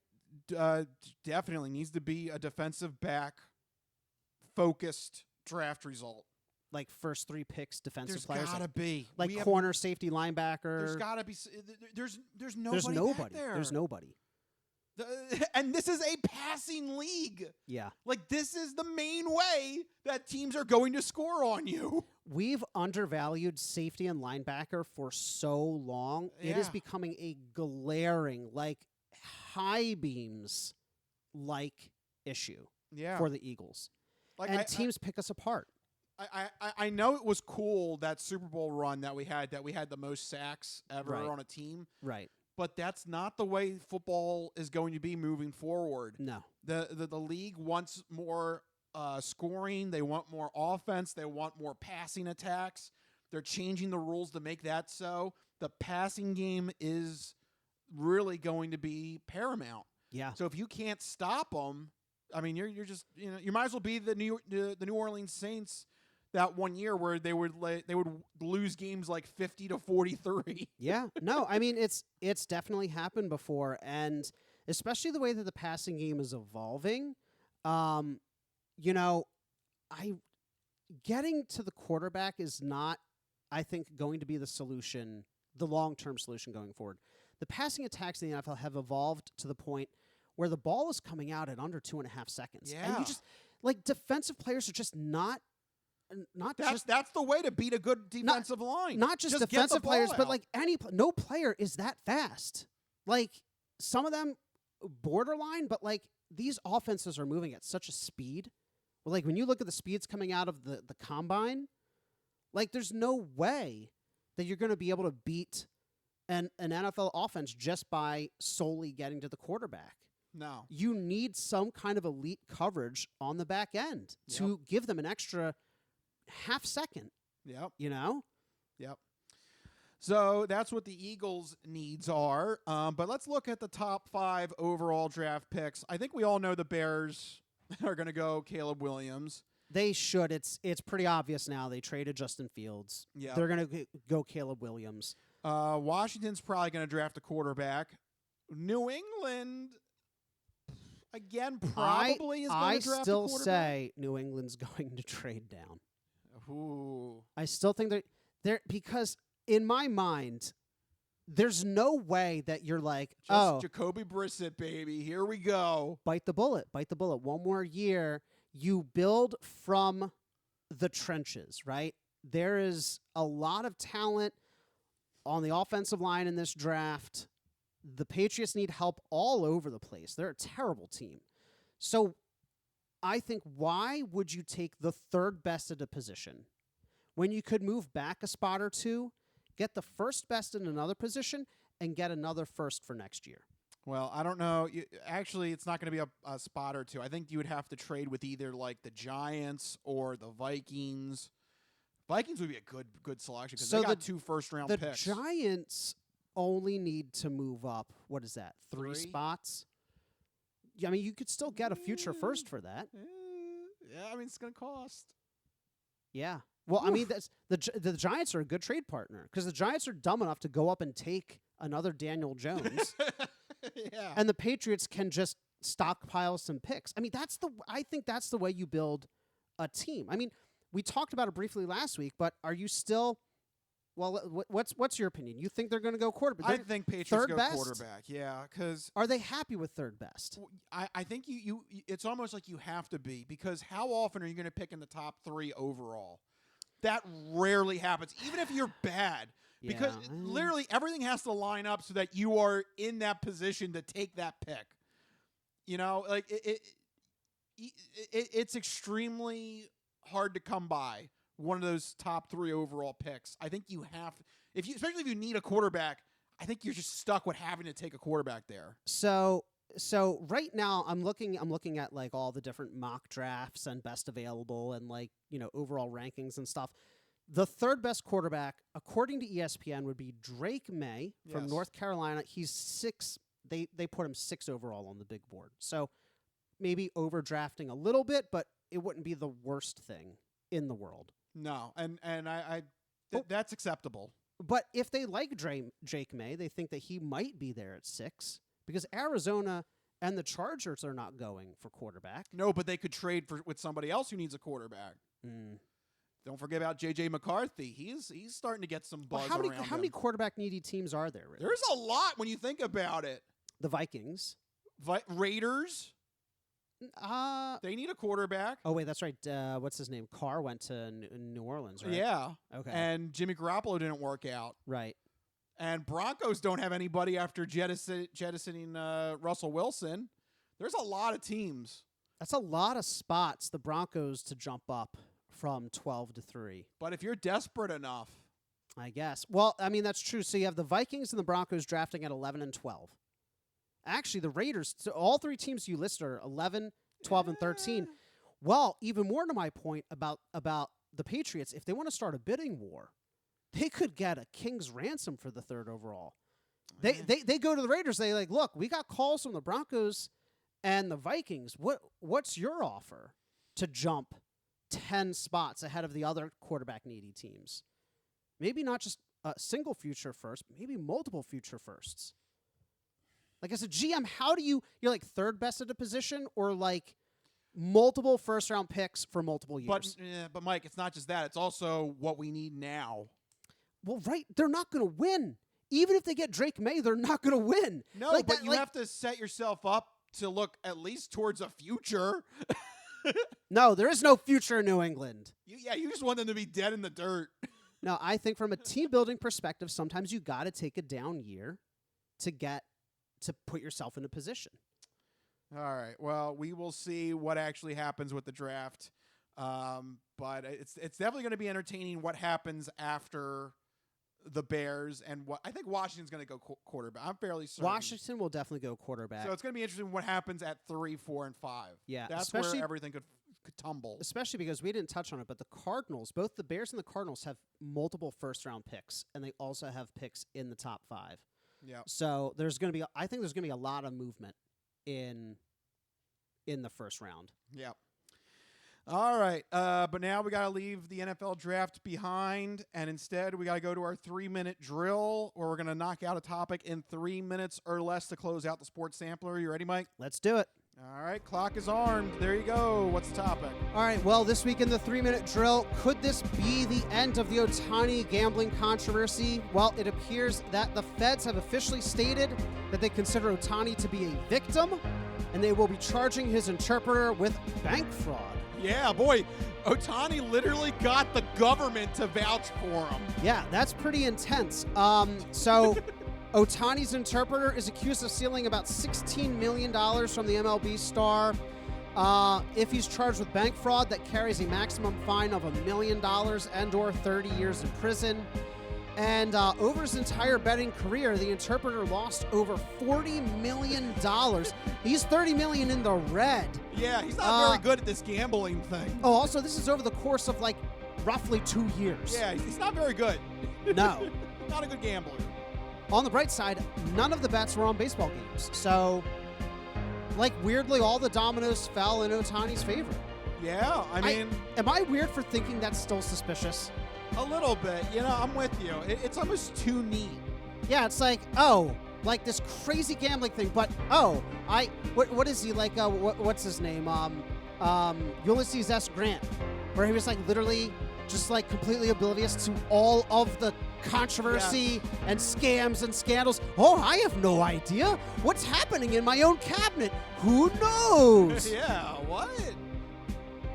definitely needs to be a defensive back focused draft result. Like first 3 picks, defensive players. There's gotta be like corner, safety, linebacker. There's gotta be. There's nobody. Back there. There's nobody. And this is a passing league. Yeah. Like, this is the main way that teams are going to score on you. We've undervalued safety and linebacker for so long. Yeah. It is becoming a glaring, like, high beams like issue for the Eagles. Like, and teams pick us apart. I know it was cool, that Super Bowl run that we had the most sacks ever on a team. Right. But that's not the way football is going to be moving forward. No. The league wants more scoring. They want more offense. They want more passing attacks. They're changing the rules to make that so. The passing game is really going to be paramount. Yeah. So if you can't stop them, I mean, you're just, you might as well be the New Orleans Saints that one year where they would lose games like 50-43. Yeah. No, I mean, it's definitely happened before, and especially the way that the passing game is evolving. Getting to the quarterback is not, I think, going to be the solution, the long-term solution going forward. The passing attacks in the NFL have evolved to the point where the ball is coming out at under 2.5 seconds. Yeah. And you just, like, defensive players are just not that's the way to beat a good defensive line. Not just defensive players, but like no player is that fast. Like some of them borderline, but like these offenses are moving at such a speed. Well, like when you look at the speeds coming out of the combine, like there's no way that you're going to be able to beat an NFL offense just by solely getting to the quarterback. No. You need some kind of elite coverage on the back end to give them an extra half second. Yep. Yep. So that's what the Eagles' needs are. But let's look at the top 5 overall draft picks. I think we all know the Bears are going to go Caleb Williams. They should. It's pretty obvious now. They traded Justin Fields. Yeah. They're going to go Caleb Williams. Washington's probably going to draft a quarterback. New England, again, probably is going to draft a quarterback. I still say New England's going to trade down. Ooh. I still think they're because in my mind, there's no way that you're like, Jacoby Brissett, baby, here we go. Bite the bullet. One more year. You build from the trenches, right? There is a lot of talent on the offensive line in this draft. The Patriots need help all over the place. They're a terrible team. So I think, why would you take the third best at a position when you could move back a spot or two, get the first best in another position, and get another first for next year? Well, I don't know. Actually, it's not going to be a spot or two. I think you would have to trade with either like the Giants or the Vikings. Vikings would be a good selection because they got 2 first-round picks. The Giants only need to move up, what is that, 3 spots? Yeah, I mean, you could still get a future first for that. Yeah, I mean, it's going to cost. Yeah. Well, I mean, the Giants are a good trade partner because the Giants are dumb enough to go up and take another Daniel Jones. Yeah. And the Patriots can just stockpile some picks. I mean, I think that's the way you build a team. I mean, we talked about it briefly last week, but are you still Well, what's your opinion? You think they're going to go quarterback? I think Patriots third go best? quarterback. Yeah, because Are they happy with third best? I think you it's almost like you have to be, because how often are you going to pick in the top 3 overall? That rarely happens, even if you're bad. Because Yeah. literally everything has to line up so that you are in that position to take that pick. You know, like it's extremely hard to come by one of those top 3 overall picks. I think you have, especially if you need a quarterback, I think you're just stuck with having to take a quarterback there. So right now I'm looking at like all the different mock drafts and best available and like, overall rankings and stuff. The third best quarterback, according to ESPN, would be Drake May from Yes. North Carolina. He's 6. They put him 6 overall on the big board. So maybe overdrafting a little bit, but it wouldn't be the worst thing in the world. No, and that's acceptable. But if they like Drake May, they think that he might be there at 6 because Arizona and the Chargers are not going for quarterback. No, but they could trade with somebody else who needs a quarterback. Don't forget about J.J. McCarthy. He's starting to get some buzz How around many him. quarterback needy teams are there? Really? There's a lot when you think about it. The Vikings. Raiders, they need a quarterback. Oh wait, that's right. What's his name? Carr went to New Orleans, right? Yeah. Okay. And Jimmy Garoppolo didn't work out. Right. And Broncos don't have anybody after jettisoning Russell Wilson. There's a lot of teams. That's a lot of spots the Broncos to jump up from 12 to 3. But if you're desperate enough, I guess. Well, I mean, that's true. So you have the Vikings and the Broncos drafting at 11 and 12. Actually, the Raiders, so all 3 teams you list are 11, 12, and 13. Well, even more to my point about the Patriots, if they want to start a bidding war, they could get a king's ransom for the 3rd overall. They go to the Raiders. They like, look, we got calls from the Broncos and the Vikings. What's your offer to jump 10 spots ahead of the other quarterback needy teams? Maybe not just a single future first, maybe multiple future firsts. Like as a GM, you're like 3rd best at a position or like multiple first-round picks for multiple years? But Mike, it's not just that. It's also what we need now. Well, right. They're not going to win. Even if they get Drake May, they're not going to win. No, but you have to set yourself up to look at least towards a future. No, there is no future in New England. You just want them to be dead in the dirt. No, I think from a team-building perspective, sometimes you got to take a down year to put yourself in a position. All right. Well, we will see what actually happens with the draft. But it's definitely going to be entertaining what happens after the Bears and what I think Washington's going to go quarterback. I'm fairly certain. Washington will definitely go quarterback. So it's going to be interesting what happens at 3, 4, and 5. Yeah, that's where everything could tumble. Especially because we didn't touch on it, but the Cardinals, both the Bears and the Cardinals have multiple first-round picks, and they also have picks in the top 5. Yeah. So I think there's going to be a lot of movement in the first round. Yeah. All right. But now we got to leave the NFL draft behind, and instead we got to go to our 3-minute drill where we're going to knock out a topic in 3 minutes or less to close out the sports sampler. You ready, Mike? Let's do it. All right. Clock is armed. There you go. What's the topic? All right. Well, this week in the 3-minute drill, could this be the end of the Ohtani gambling controversy? Well, it appears that the feds have officially stated that they consider Ohtani to be a victim, and they will be charging his interpreter with bank fraud. Yeah, boy. Ohtani literally got the government to vouch for him. Yeah, that's pretty intense. So Ohtani's interpreter is accused of stealing about $16 million from the MLB star. If he's charged with bank fraud, that carries a maximum fine of $1 million and or 30 years in prison. And over his entire betting career, the interpreter lost over $40 million. He's $30 million in the red. Yeah, he's not very good at this gambling thing. Oh, also, this is over the course of like roughly 2 years. Yeah, he's not very good. No. Not a good gambler. On the bright side, none of the bets were on baseball games. So, like, weirdly, all the dominoes fell in Ohtani's favor. Yeah, I mean... Am I weird for thinking that's still suspicious? A little bit. You know, I'm with you. It's almost too neat. Yeah, it's like, like this crazy gambling thing, but, what is he, like, what's his name? Ulysses S. Grant, where he was, like, literally just, like, completely oblivious to all of the controversy and scams and scandals. Oh, I have no idea what's happening in my own cabinet. Who knows? Yeah, what?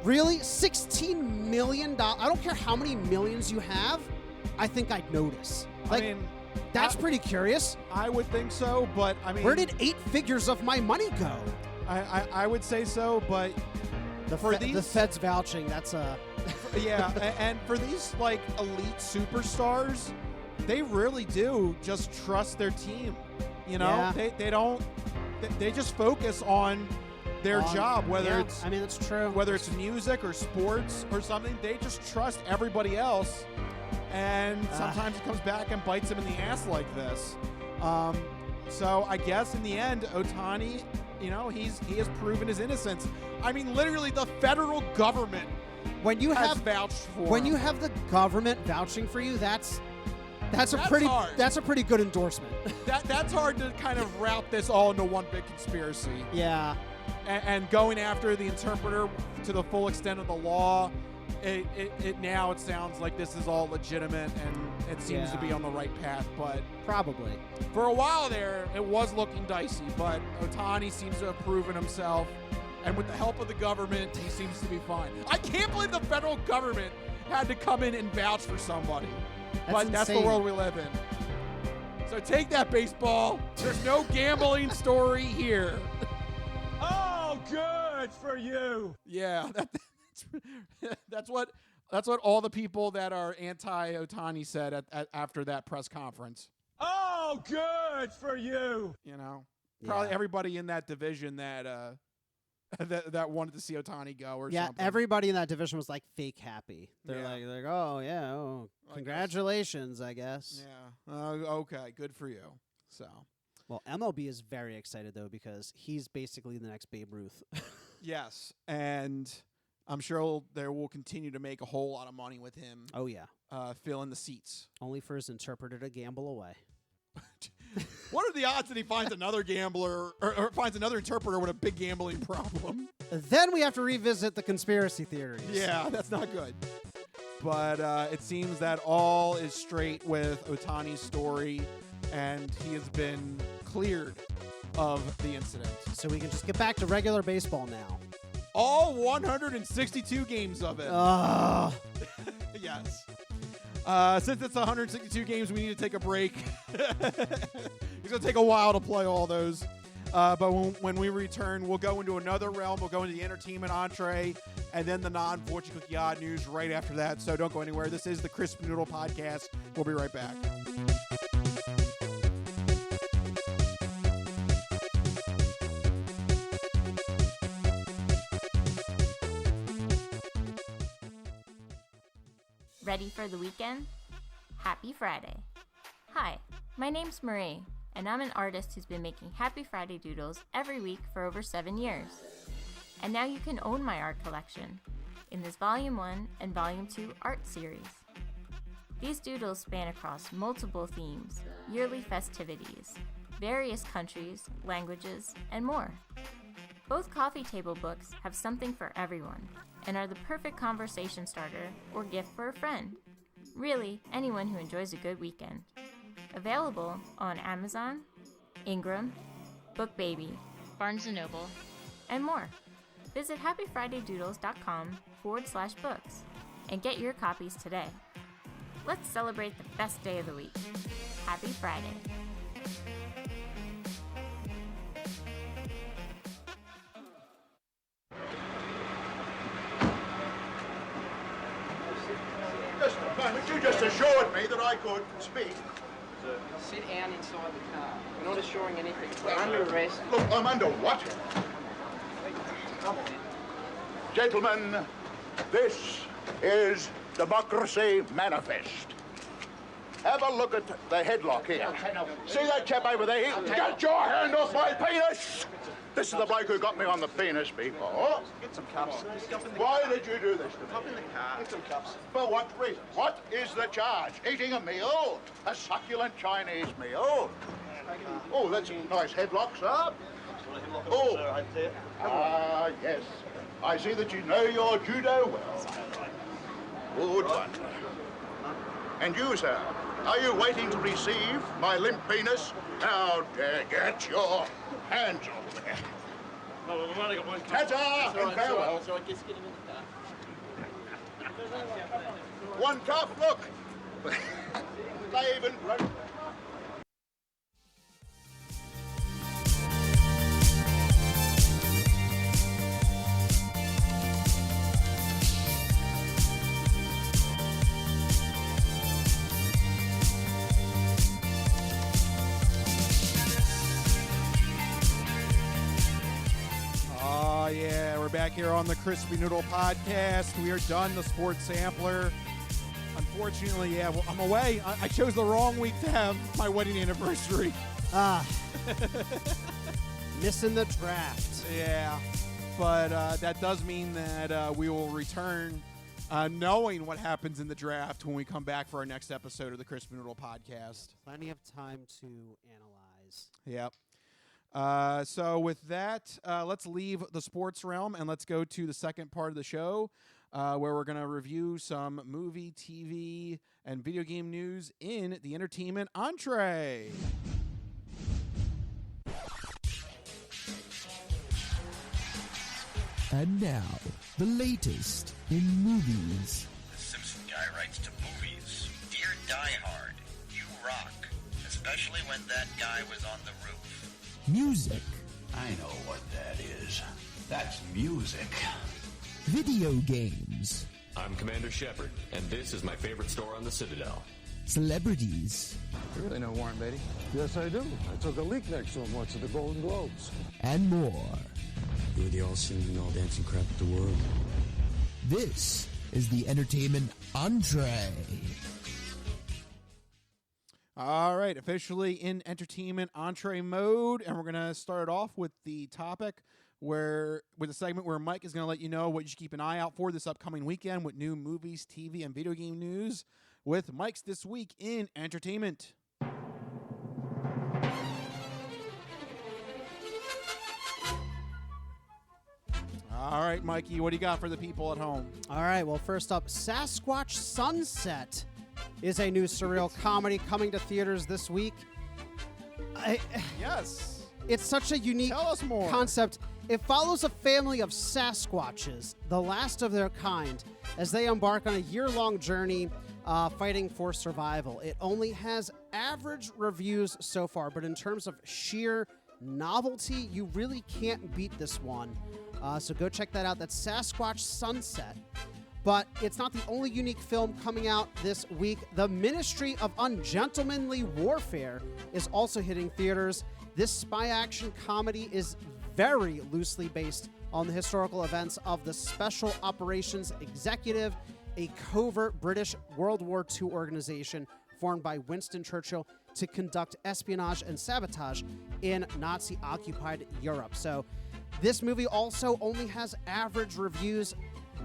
Really? $16 million? I don't care how many millions you have. I think I'd notice. I mean, that's pretty curious. I would think so, but I mean, Where did 8 figures of my money go? I would say so, but The Fed's vouching. That's a yeah, and for these like elite superstars, they really do just trust their team. You know, Yeah. they don't. They just focus on their job, whether it's that's true. whether it's music or sports or something. They just trust everybody else, and sometimes it comes back and bites them in the ass like this. So I guess in the end, Ohtani, you know, he has proven his innocence. I mean, literally, the federal government has vouched for when him. you have the government vouching for you, that's a pretty hard. That's a pretty good endorsement. That's hard to kind of route this all into one big conspiracy. Yeah. And going after the interpreter to the full extent of the law, it now it sounds like this is all legitimate and it seems to be on the right path. But probably for a while there, it was looking dicey. But Ohtani seems to have proven himself, and with the help of the government, he seems to be fine. I can't believe the federal government had to come in and vouch for somebody. But that's the world we live in. So take that, baseball. There's no gambling story here. Oh, good for you. Yeah, that's what all the people that are anti-Ohtani said after that press conference. Oh, good for you. You know, probably everybody in that division that that wanted to see Ohtani go or something. Yeah, everybody in that division was like fake happy. They're Yeah. like, oh yeah, oh, congratulations, I guess. Yeah. Okay. Good for you. So. Well, MLB is very excited though because he's basically the next Babe Ruth. Yes, and I'm sure they will continue to make a whole lot of money with him. Oh yeah. Filling the seats. Only for his interpreter to gamble away. What are the odds that he finds another gambler or finds another interpreter with a big gambling problem? Then we have to revisit the conspiracy theories. Yeah, that's not good. But it seems that all is straight with Ohtani's story, and he has been cleared of the incident. So we can just get back to regular baseball now. All 162 games of it. Yes. Since it's 162 games, we need to take a break. It's going to take a while to play all those. But when we return, we'll go into another realm. We'll go into the entertainment entree and then the non-fortune cookie odd news right after that. So don't go anywhere. This is the Crispy Noodle Podcast. We'll be right back. Ready for the weekend? Happy Friday. Hi, my name's Marie, and I'm an artist who's been making Happy Friday doodles every week for over 7 years. And now you can own my art collection in this Volume 1 and Volume 2 art series. These doodles span across multiple themes, yearly festivities, various countries, languages, and more. Both coffee table books have something for everyone and are the perfect conversation starter or gift for a friend. Really, anyone who enjoys a good weekend. Available on Amazon, Ingram, BookBaby, Barnes & Noble, and more. Visit happyfridaydoodles.com/books and get your copies today. Let's celebrate the best day of the week. Happy Friday. Just a moment, you just assured me that I could speak. Sit down inside the car. We're not assuring anything. We're under arrest. Look, I'm under what? Come on. Gentlemen, this is Democracy Manifest. Have a look at the headlock here. See that chap over there? Get your hand off my penis! This is the bloke who got me on the penis before. Get some cups. Why did you do this to me? Hop in the car. Get some cups. For what reason? What is the charge? Eating a meal? A succulent Chinese meal? Oh, that's a nice headlock, sir. Oh, yes. I see that you know your judo well. Good one. And you, sir, are you waiting to receive my limp penis? Now, get your hands over there. No, we've only got one cup. Ta-ta and farewell. So I guess get him in the car. One cup, look. They even... Oh, yeah, we're back here on the Crispy Noodle Podcast. We are done, the Sports Sampler. Unfortunately, yeah, well, I'm away. I chose the wrong week to have my wedding anniversary. Missing the draft. Yeah, but that does mean that we will return knowing what happens in the draft when we come back for our next episode of the Crispy Noodle Podcast. Plenty of time to analyze. Yep. So with that, let's leave the sports realm and let's go to the second part of the show, where we're going to review some movie, TV, and video game news in the entertainment entree. And now, the latest in movies. The Simpson guy writes to movies. Dear Die Hard, you rock. Especially when that guy was on the roof. Music. I know what that is. That's music. Video games. I'm Commander Shepard, and this is my favorite store on the Citadel. Celebrities. You really know Warren Beatty? Yes, I do. I took a leak next to him once at the Golden Globes. And more. You're the all-singing, all-dancing crap of the world. This is the entertainment entree. All right, officially in entertainment entree mode, and we're going to start it off with the topic with a segment where Mike is going to let you know what you should keep an eye out for this upcoming weekend with new movies, TV, and video game news with Mike's This Week in Entertainment. All right, Mikey, what do you got for the people at home? All right, well, first up, Sasquatch Sunset is a new surreal comedy coming to theaters this week. Yes. It's such a unique Tell us more. concept. It follows a family of Sasquatches, the last of their kind, as they embark on a year-long journey fighting for survival. It only has average reviews so far, but in terms of sheer novelty, you really can't beat this one. So go check that out. That's Sasquatch Sunset. But it's not the only unique film coming out this week. The Ministry of Ungentlemanly Warfare is also hitting theaters. This spy action comedy is very loosely based on the historical events of the Special Operations Executive, a covert British World War II organization formed by Winston Churchill to conduct espionage and sabotage in Nazi-occupied Europe. So this movie also only has average reviews,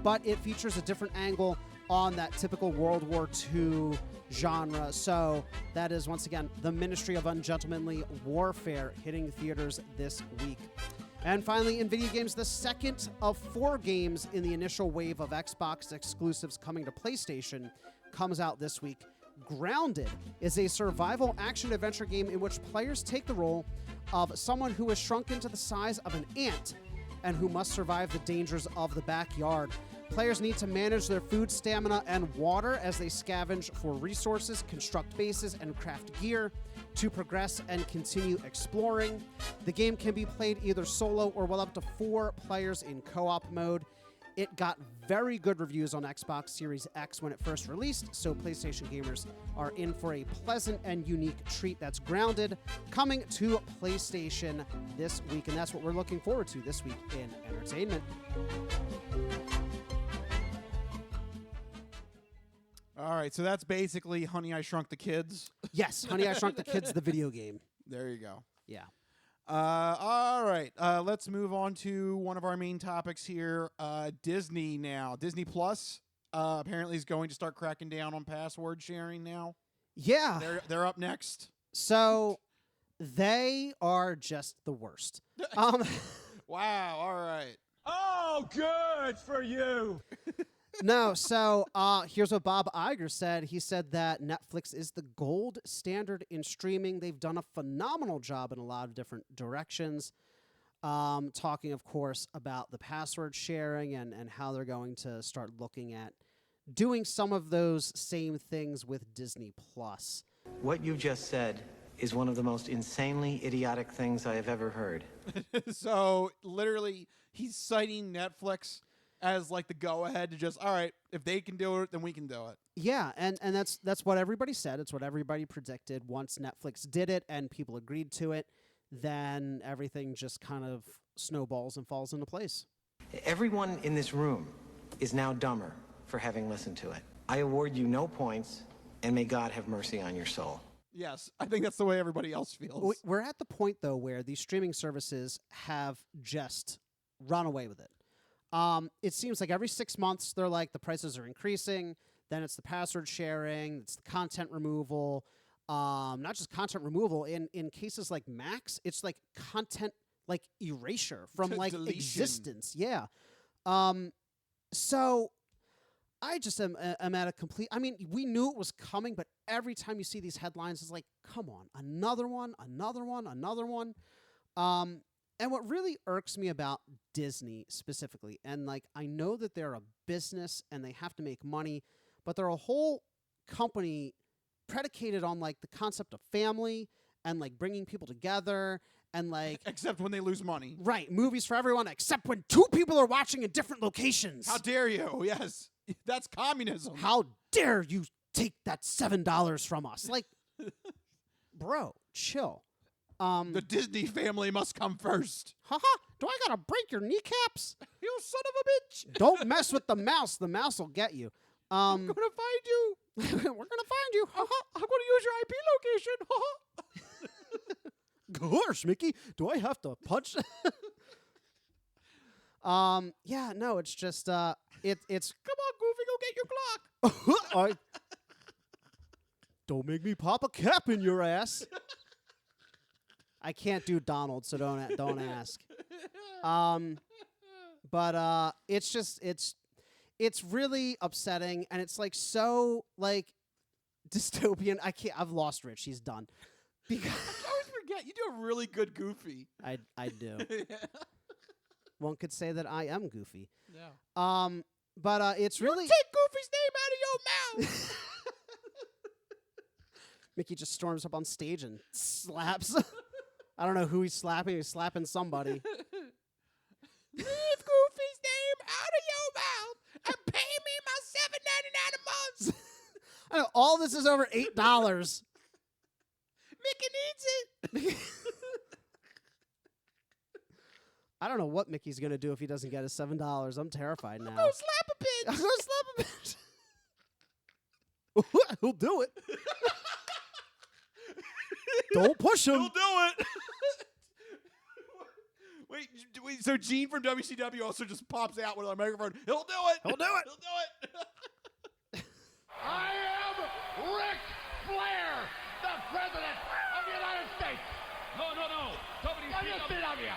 but it features a different angle on that typical World War II genre. So that is, once again, The Ministry of Ungentlemanly Warfare hitting theaters this week. And finally, in video games, the second of 4 games in the initial wave of Xbox exclusives coming to PlayStation comes out this week. Grounded is a survival action-adventure game in which players take the role of someone who is shrunk into the size of an ant and who must survive the dangers of the backyard. Players need to manage their food, stamina, and water as they scavenge for resources, construct bases, and craft gear to progress and continue exploring. The game can be played either solo or with up to 4 players in co-op mode. It got very good reviews on Xbox Series X when it first released, so PlayStation gamers are in for a pleasant and unique treat. That's Grounded, coming to PlayStation this week, and that's what we're looking forward to this week in entertainment. All right, so that's basically Honey, I Shrunk the Kids. Yes, Honey, I Shrunk the Kids, the video game. There you go. Yeah. All right, let's move on to one of our main topics here. Disney now. Disney Plus apparently is going to start cracking down on password sharing now. Yeah. They're up next. So they are just the worst. Wow, all right. Oh, good for you. No, so here's what Bob Iger said. He said that Netflix is the gold standard in streaming. They've done a phenomenal job in a lot of different directions. Talking, of course, about the password sharing and how they're going to start looking at doing some of those same things with Disney Plus. What you just said is one of the most insanely idiotic things I have ever heard. So literally, he's citing Netflix as like the go-ahead to just, all right, if they can do it, then we can do it. Yeah, and that's what everybody said. It's what everybody predicted. Once Netflix did it and people agreed to it, then everything just kind of snowballs and falls into place. Everyone in this room is now dumber for having listened to it. I award you no points, and may God have mercy on your soul. Yes, I think that's the way everybody else feels. We're at the point, though, where these streaming services have just run away with it. It seems like every 6 months, they're like, the prices are increasing. Then it's the password sharing. It's the content removal. Not just content removal. In cases like Max, it's like content like erasure from like Deletion. existence. Yeah. So I just am at a complete. I mean, we knew it was coming, but every time you see these headlines, it's like, come on, another one, another one, another one. And what really irks me about Disney specifically, and like I know that they're a business and they have to make money, but they're a whole company predicated on like the concept of family and like bringing people together and like except when they lose money. Right, movies for everyone except when two people are watching in different locations. How dare you? Yes. That's communism. How dare you take that $7 from us? Like, bro, chill. The Disney family must come first. Haha, do I gotta break your kneecaps? You son of a bitch. Don't mess with the mouse. The mouse will get you. I'm gonna find you. We're gonna find you. Haha, I'm gonna use your IP location. Gosh, Mickey, do I have to punch? Yeah, no, it's just it's Come on, Goofy, go get your Glock. Don't make me pop a cap in your ass. I can't do Donald, so don't ask. But it's just it's really upsetting, and it's like so like dystopian. I've lost Rich. He's done. Because I always forget you do a really good Goofy. I do. Yeah. One could say that I am Goofy. Yeah. But it's really take Goofy's name out of your mouth. Mickey just storms up on stage and slaps. I don't know who he's slapping. He's slapping somebody. Leave Goofy's name out of your mouth and pay me my $7.99 a month. I know all this is over $8. Mickey needs it. I don't know what Mickey's gonna do if he doesn't get his $7. I'm terrified now. I'm gonna slap a bitch. I'm gonna slap a bitch. He'll do it. Don't push him. He'll do it. Wait, so Gene from WCW also just pops out with a microphone. He'll do it. He'll do it. He'll do it. I am Ric Flair, the President of the United States. No. WCW.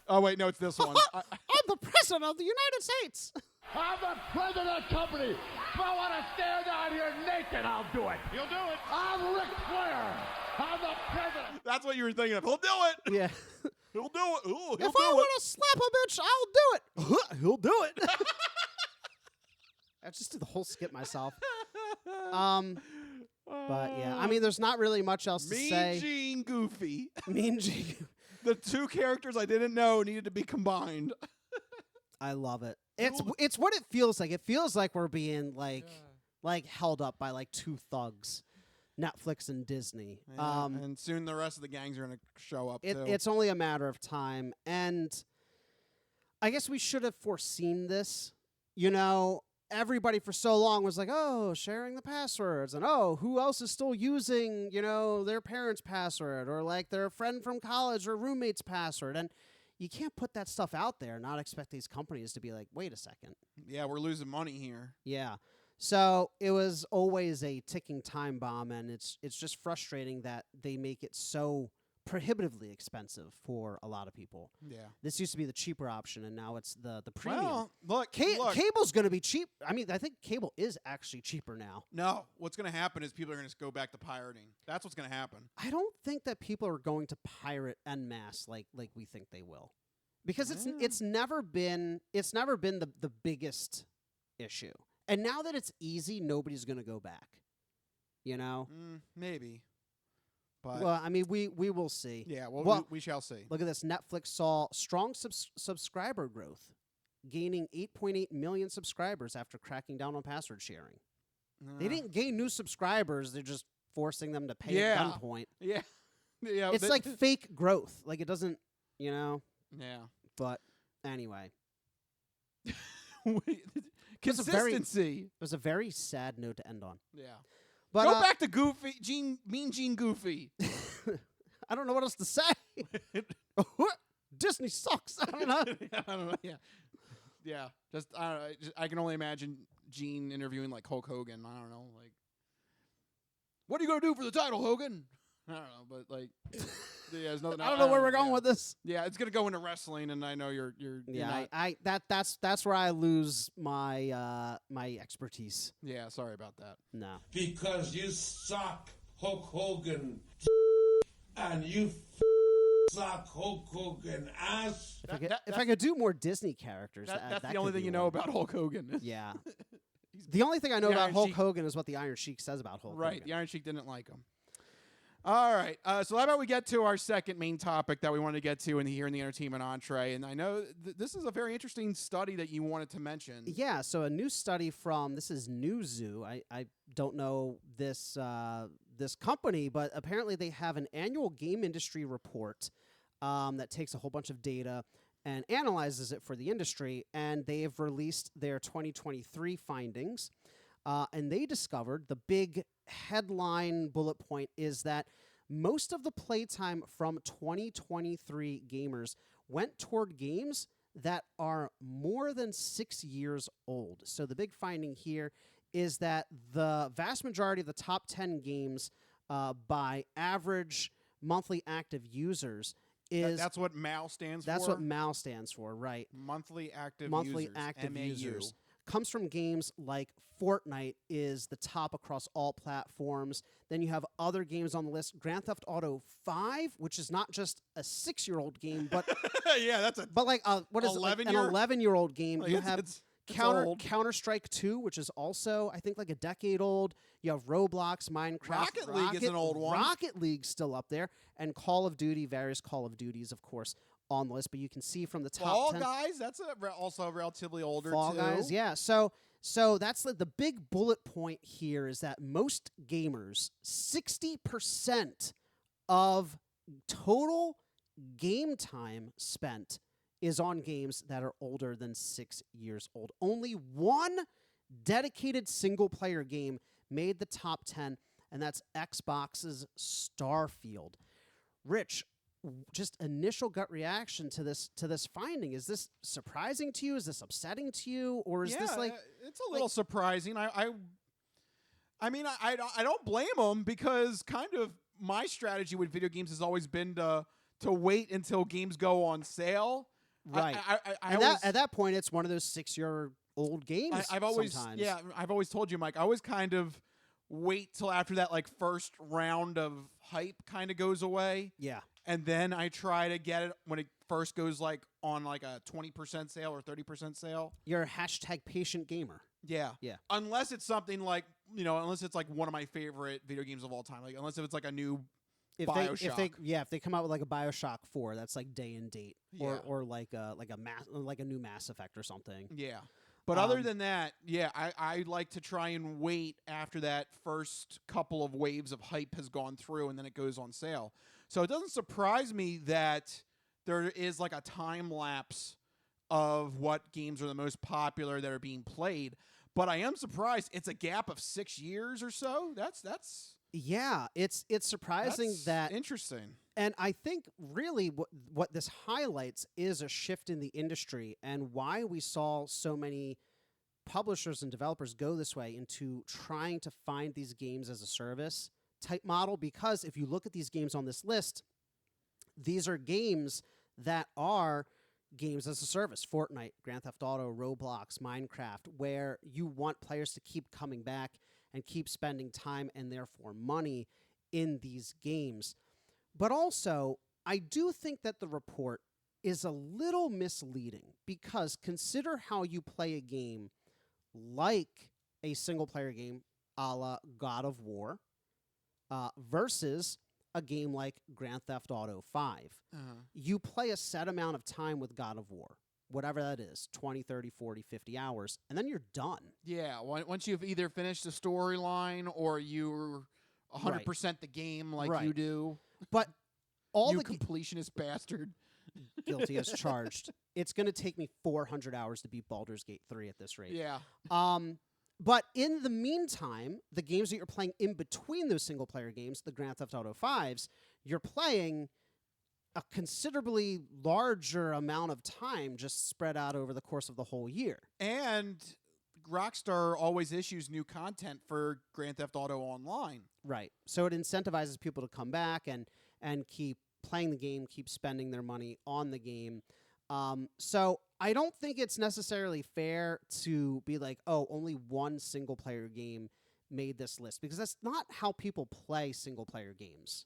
Oh, wait, no, it's this one. I'm the President of the United States. I'm the President of the company. If I want to stand out here naked, I'll do it. You'll do it. I'm Ric Flair. I'm the President. That's what you were thinking of. He'll do it. Yeah. He'll do it. Ooh, If I want to slap a bitch, I'll do it. He'll do it. I just did the whole skit myself. But yeah, I mean, there's not really much else to say. Mean Gene Goofy. Mean Gene. The two characters I didn't know needed to be combined. I love it. It's what it feels like. It feels like we're being like held up by like two thugs, Netflix and Disney. Yeah, and soon the rest of the gangs are going to show up too. It's only a matter of time, and I guess we should have foreseen this. You know, everybody for so long was like, oh, sharing the passwords, and oh, who else is still using, you know, their parents' password or like their friend from college or roommate's password, and you can't put that stuff out there and not expect these companies to be like, wait a second. Yeah, we're losing money here. Yeah. So it was always a ticking time bomb, and it's just frustrating that they make it so prohibitively expensive for a lot of people. Yeah. This used to be the cheaper option, and now it's the premium. Well, look. Cable's going to be cheap. I mean, I think cable is actually cheaper now. No, what's going to happen is people are going to go back to pirating. That's what's going to happen. I don't think that people are going to pirate en masse like we think they will, because it's never been the biggest issue. And now that it's easy, nobody's going to go back. You know? Maybe. But well, I mean, we will see. Yeah, well, we shall see. Look at this. Netflix saw strong subscriber growth, gaining 8.8 million subscribers after cracking down on password sharing. They didn't gain new subscribers. They're just forcing them to pay at gunpoint. Yeah. Yeah. It's like fake growth. Like, it doesn't, you know? Yeah. But anyway. Consistency. It was a very sad note to end on. Yeah. But, go back to Goofy, Mean Gene Goofy. I don't know what else to say. Disney sucks. I don't know. I don't know. Yeah. Yeah. Just I don't know. I can only imagine Gene interviewing like Hulk Hogan. I don't know. Like, what are you gonna do for the title, Hogan? I don't know, but like, yeah, there's nothing. I don't know where we're going with this. Yeah, it's gonna go into wrestling, and I know you're yeah. not, That's where I lose my my expertise. Yeah, sorry about that. No, because you suck, Hulk Hogan, and you suck, Hulk Hogan ass. If I could do more Disney characters, that's that the only could thing be you know one. about Hulk Hogan. Yeah. The only thing I know about Iron Hulk Sheik. Hogan is what the Iron Sheik says about Hulk Right, Hogan. the Iron Sheik didn't like him. All right, so how about we get to our second main topic that we wanted to get to here in the entertainment entree, and I know this is a very interesting study that you wanted to mention. Yeah, so a new study from, this is Newzoo. I don't know this this company, but apparently they have an annual game industry report that takes a whole bunch of data and analyzes it for the industry, and they have released their 2023 findings. And they discovered the big headline bullet point is that most of the playtime from 2023 gamers went toward games that are more than 6 years old. So the big finding here is that the vast majority of the top 10 games by average monthly active users is... That's what MAU stands for? That's what MAU stands for, right. Monthly active MAU. Users. Comes from games like Fortnite is the top across all platforms. Then you have other games on the list. Grand Theft Auto 5, which is not just a 6-year-old game, but yeah, that's a what is it, like an 11-year-old game. Like you have old. Counter-Strike 2, which is also I think like a decade old. You have Roblox, Minecraft, Rocket League is an old one. Rocket League's still up there, and Call of Duty, various Call of Duties, of course, on the list, but you can see from the top Fall 10. Guys, that's also relatively older Fall too. Guys, yeah. So that's the big bullet point here is that most gamers, 60% of total game time spent is on games that are older than 6 years old. Only one dedicated single-player game made the top 10, and that's Xbox's Starfield. Rich, just initial gut reaction to this finding. Is this surprising to you? Is this upsetting to you? Or is this like... It's a little surprising. I mean, I don't blame them because kind of my strategy with video games has always been to wait until games go on sale. Right. At that point, it's one of those 6-year-old games I've always, sometimes. yeah, I've always told you, Mike, I always kind of wait till after that like first round of hype kind of goes away. Yeah. And then I try to get it when it first goes like on like a 20% sale or 30% sale. You're a #patient gamer. Yeah. Yeah. Unless it's something like, unless it's like one of my favorite video games of all time. Like unless it's like a new BioShock. If they come out with like a BioShock 4, that's like day and date. Yeah. Or like a new Mass Effect or something. Yeah. But other than that, yeah, I like to try and wait after that first couple of waves of hype has gone through and then it goes on sale. So it doesn't surprise me that there is like a time lapse of what games are the most popular that are being played. But I am surprised it's a gap of 6 years or so. That's yeah, it's surprising that interesting. And I think really what this highlights is a shift in the industry and why we saw so many publishers and developers go this way into trying to find these games as a service type model. Because if you look at these games on this list, These are games that are games as a service. Fortnite, Grand Theft Auto, Roblox, Minecraft, where you want players to keep coming back and keep spending time and therefore money in these games. But also, I do think that the report is a little misleading because consider how you play a game like a single-player game a la God of War versus a game like Grand Theft Auto 5. You play a set amount of time with God of War, whatever that is, 20, 30, 40, 50 hours, and then you're done. Yeah, once you've either finished the storyline or you're 100% the game like you do. But all you the completionist bastard. Guilty as charged. It's going to take me 400 hours to beat Baldur's Gate 3 at this rate. Yeah. But in the meantime, the games that you're playing in between those single-player games, the Grand Theft Auto 5s, you're playing a considerably larger amount of time just spread out over the course of the whole year. And Rockstar always issues new content for Grand Theft Auto Online. Right. So it incentivizes people to come back and keep playing the game, keep spending their money on the game. So I don't think it's necessarily fair to be like, oh, only one single-player game made this list, because that's not how people play single-player games,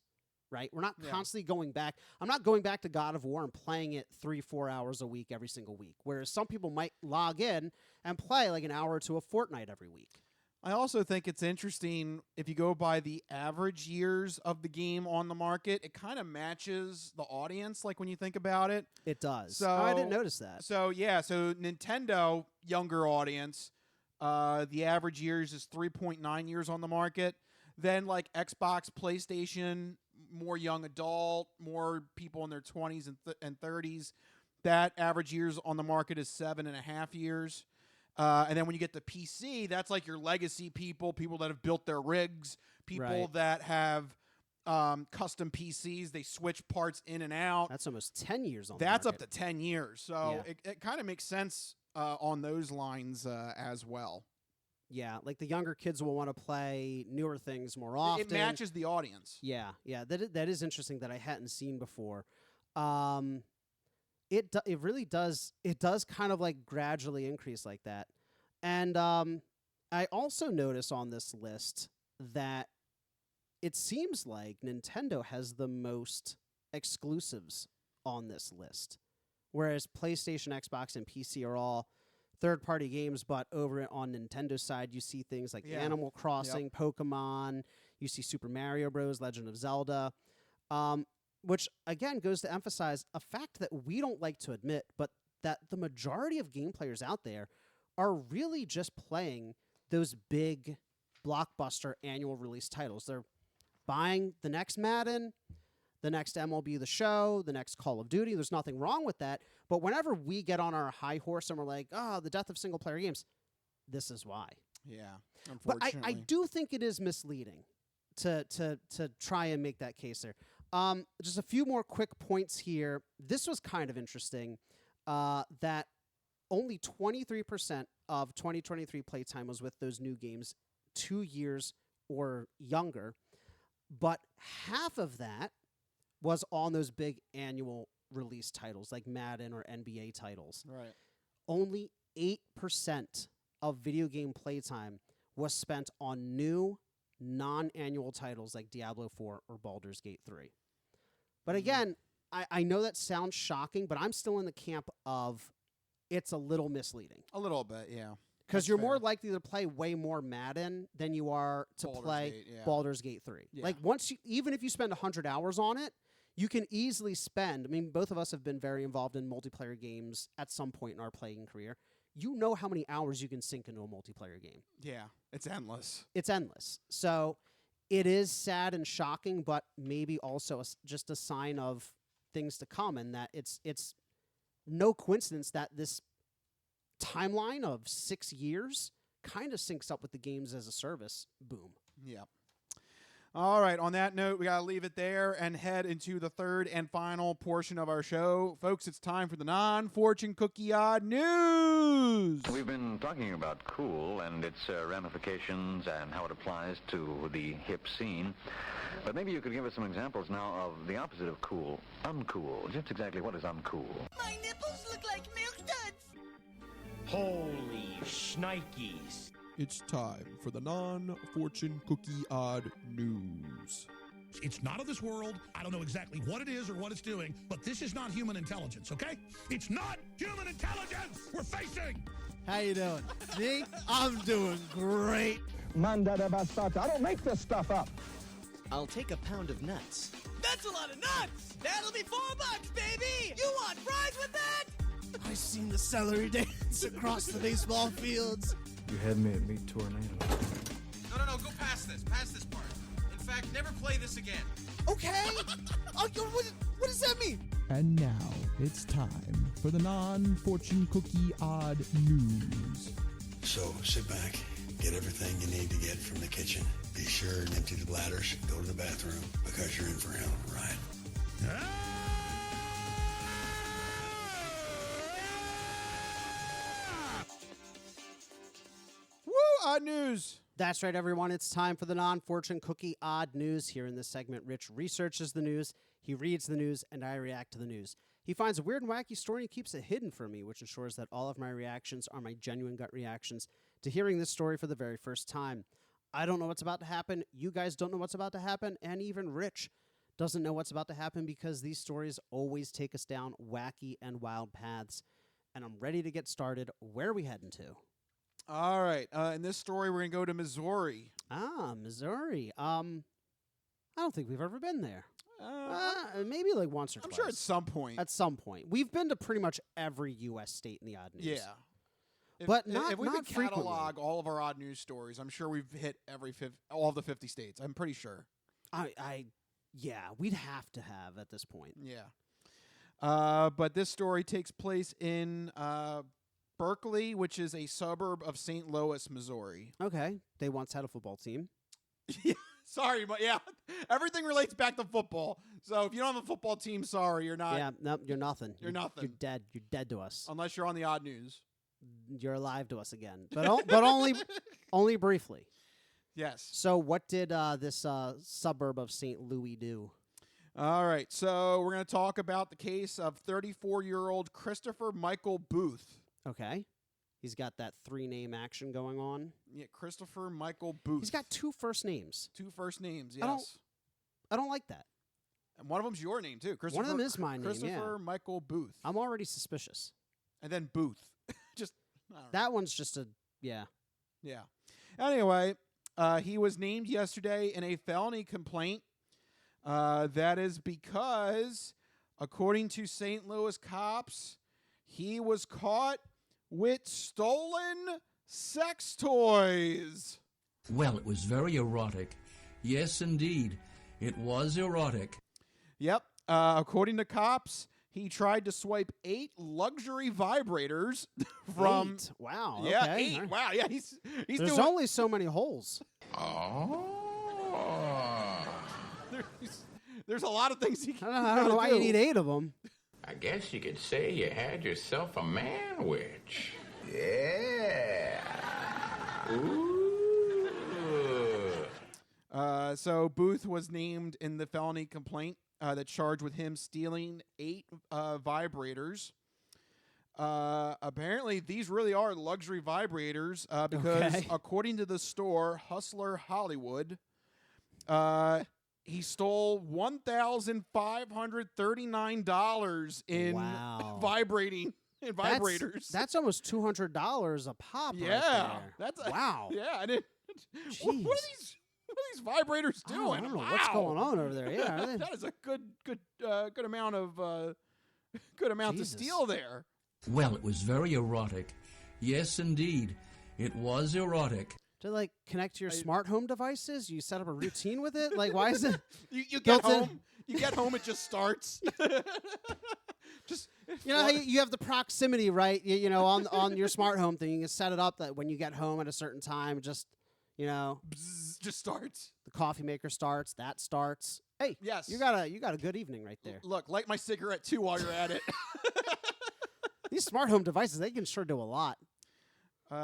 right? We're not constantly going back. I'm not going back to God of War and playing it 3-4 hours a week every single week, whereas some people might log in and play like an hour or two of Fortnite every week. I also think it's interesting, if you go by the average years of the game on the market, it kind of matches the audience, like when you think about it. It does. So, I didn't notice that. So, so Nintendo, younger audience, the average years is 3.9 years on the market. Then, like Xbox, PlayStation, more young adult, more people in their 20s and 30s. That average years on the market is 7.5 years. And then when you get to PC, that's like your legacy people that have built their rigs, people that have custom PCs. They switch parts in and out. That's almost 10 years on the That's market. up to 10 years. So it kind of makes sense on those lines as well. Yeah, like the younger kids will want to play newer things more often. It matches the audience. Yeah, that is interesting that I hadn't seen before. It really does. It does kind of like gradually increase like that. And I also notice on this list that it seems like Nintendo has the most exclusives on this list, whereas PlayStation, Xbox, and PC are all third-party games, but over on Nintendo's side, you see things like Animal Crossing, Pokemon, you see Super Mario Bros., Legend of Zelda, which, again, goes to emphasize a fact that we don't like to admit, but that the majority of game players out there are really just playing those big blockbuster annual release titles. They're buying the next Madden, the next MLB The Show, the next Call of Duty. There's nothing wrong with that. But whenever we get on our high horse and we're like, oh, the death of single-player games, this is why. Yeah, But unfortunately. I do think it is misleading to try and make that case there. Just a few more quick points here. This was kind of interesting, that only 23% of 2023 playtime was with those new games 2 years or younger, but half of that was on those big annual release titles like Madden or NBA titles. Right. Only 8% of video game playtime was spent on new non-annual titles like Diablo 4 or Baldur's Gate 3. But again, I know that sounds shocking, but I'm still in the camp of it's a little misleading. A little bit, yeah. Because you're more likely to play way more Madden than you are to play Baldur's Gate 3. Yeah. Like even if you spend 100 hours on it, you can easily spend, I mean, both of us have been very involved in multiplayer games at some point in our playing career. You know how many hours you can sink into a multiplayer game. Yeah, it's endless. It's endless. So it is sad and shocking, but maybe also just a sign of things to come, and that it's no coincidence that this timeline of 6 years kind of syncs up with the games as a service boom. Yeah. All right, on that note, we got to leave it there and head into the third and final portion of our show. Folks, it's time for the non-fortune cookie odd news. We've been talking about cool and its ramifications and how it applies to the hip scene. But maybe you could give us some examples now of the opposite of cool, uncool. Just exactly what is uncool? My nipples look like milk duds. Holy shnikes. It's time for the non-fortune cookie odd news. It's not of this world. I don't know exactly what it is or what it's doing, but this is not human intelligence, okay? It's not human intelligence we're facing. How you doing? Me? I'm doing great. Mandada basata. I don't make this stuff up. I'll take a pound of nuts. That's a lot of nuts. That'll be $4, baby. You want fries with that? I seen the celery dance across the baseball fields. You had me at Meat Tornado. No, go past this. Past this part. In fact, never play this again. Okay. What does that mean? And now it's time for the non-fortune cookie odd news. So sit back, get everything you need to get from the kitchen. Be sure and empty the bladders, go to the bathroom, because you're in for a hell of a ride. Odd news. That's right, everyone. It's time for the non-fortune cookie odd news. Here in this segment, Rich researches the news, he reads the news, and I react to the news. He finds a weird and wacky story and keeps it hidden from me, which ensures that all of my reactions are my genuine gut reactions to hearing this story for the very first time. I don't know what's about to happen. You guys don't know what's about to happen. And even Rich doesn't know what's about to happen because these stories always take us down wacky and wild paths. And I'm ready to get started. Where are we heading to? All right. In this story, we're going to go to Missouri. Missouri. I don't think we've ever been there. Maybe like once or twice. I'm sure at some point. At some point. We've been to pretty much every U.S. state in the odd news. Yeah. But if we not could frequently. catalog all of our odd news stories, I'm sure we've hit all of the 50 states. I'm pretty sure. Yeah, we'd have to have at this point. Yeah. But this story takes place in Berkeley, which is a suburb of St. Louis, Missouri. Okay. They once had a football team. Sorry, but yeah, everything relates back to football. So if you don't have a football team, sorry, you're not. Yeah, no, you're nothing. You're nothing. You're dead. You're dead to us. Unless you're on the odd news. You're alive to us again, but only briefly. Yes. So what did this suburb of St. Louis do? All right, so we're going to talk about the case of 34-year-old Christopher Michael Booth. Okay. He's got that 3-name action going on. Yeah, Christopher Michael Booth. He's got 2 first names. 2 first names, yes. I don't like that. And one of them's your name, too. One of them is my name, Christopher Michael Booth. I'm already suspicious. And then Booth. That one's just yeah. Yeah. Anyway, he was named yesterday in a felony complaint. That is because, according to St. Louis cops, he was caught with stolen sex toys. Well, it was very erotic. Yes, indeed. It was erotic. Yep. According to cops, he tried to swipe 8 luxury vibrators from... 8? Wow. Yeah, okay. 8. Wow. Yeah, he's There's doing... only so many holes. Oh. There's a lot of things he can I don't know why you need 8 of them. I guess you could say you had yourself a man-witch. Yeah. Ooh. So Booth was named in the felony complaint that charged with him stealing 8 vibrators. Apparently, these really are luxury vibrators because, according to the store Hustler Hollywood, he stole $1,539 in vibrators. That's almost $200 a pop. Yeah, right there. That's wow. Yeah, I didn't. What are these vibrators doing? I don't know what's going on over there. Yeah, that is a good amount of to steal there. Well, it was very erotic. Yes, indeed. It was erotic. To like connect to your smart home devices, you set up a routine with it. Like, why is it? You get home. You get home. It just starts. Just how you have the proximity, right? You know, on your smart home thing, you can set it up that when you get home at a certain time, just Bzzz, just starts. The coffee maker starts. That starts. Hey, yes, you got a good evening right there. Look, light my cigarette too while you're at it. These smart home devices, they can sure do a lot. All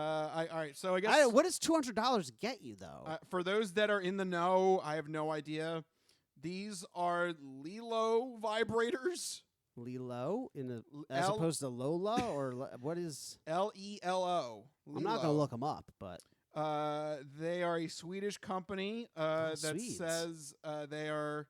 right, so I guess what does $200 get you though? For those that are in the know, I have no idea. These are Lilo vibrators. Lilo as opposed to Lola, or what is Lelo? I'm not gonna look them up, but they are a Swedish company that Swedes. says they are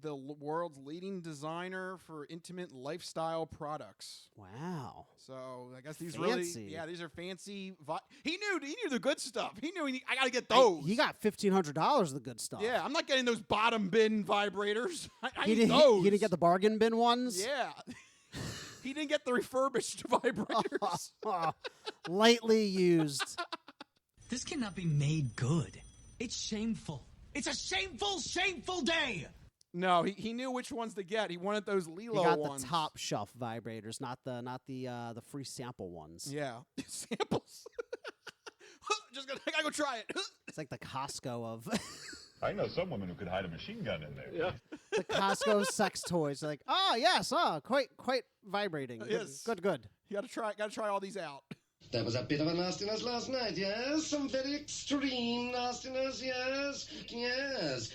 the world's leading designer for intimate lifestyle products. Wow. So I guess these fancy. these are fancy. He knew the good stuff. He knew I got to get those. He got $1,500 of the good stuff. Yeah, I'm not getting those bottom bin vibrators. I He need those. didn't get the bargain bin ones. Yeah. He didn't get the refurbished vibrators. Lightly used. This cannot be made good. It's shameful. It's a shameful, shameful day. No, he knew which ones to get. He wanted those Lilo He got ones. the top shelf vibrators, not the free sample ones. Yeah, samples. I gotta go try it. It's like the Costco of. I know some women who could hide a machine gun in there. Yeah. The Costco sex toys. They're like, yes, quite vibrating. Yes. Good. You gotta try all these out. There was a bit of a nastiness last night, yes? Some very extreme nastiness, yes.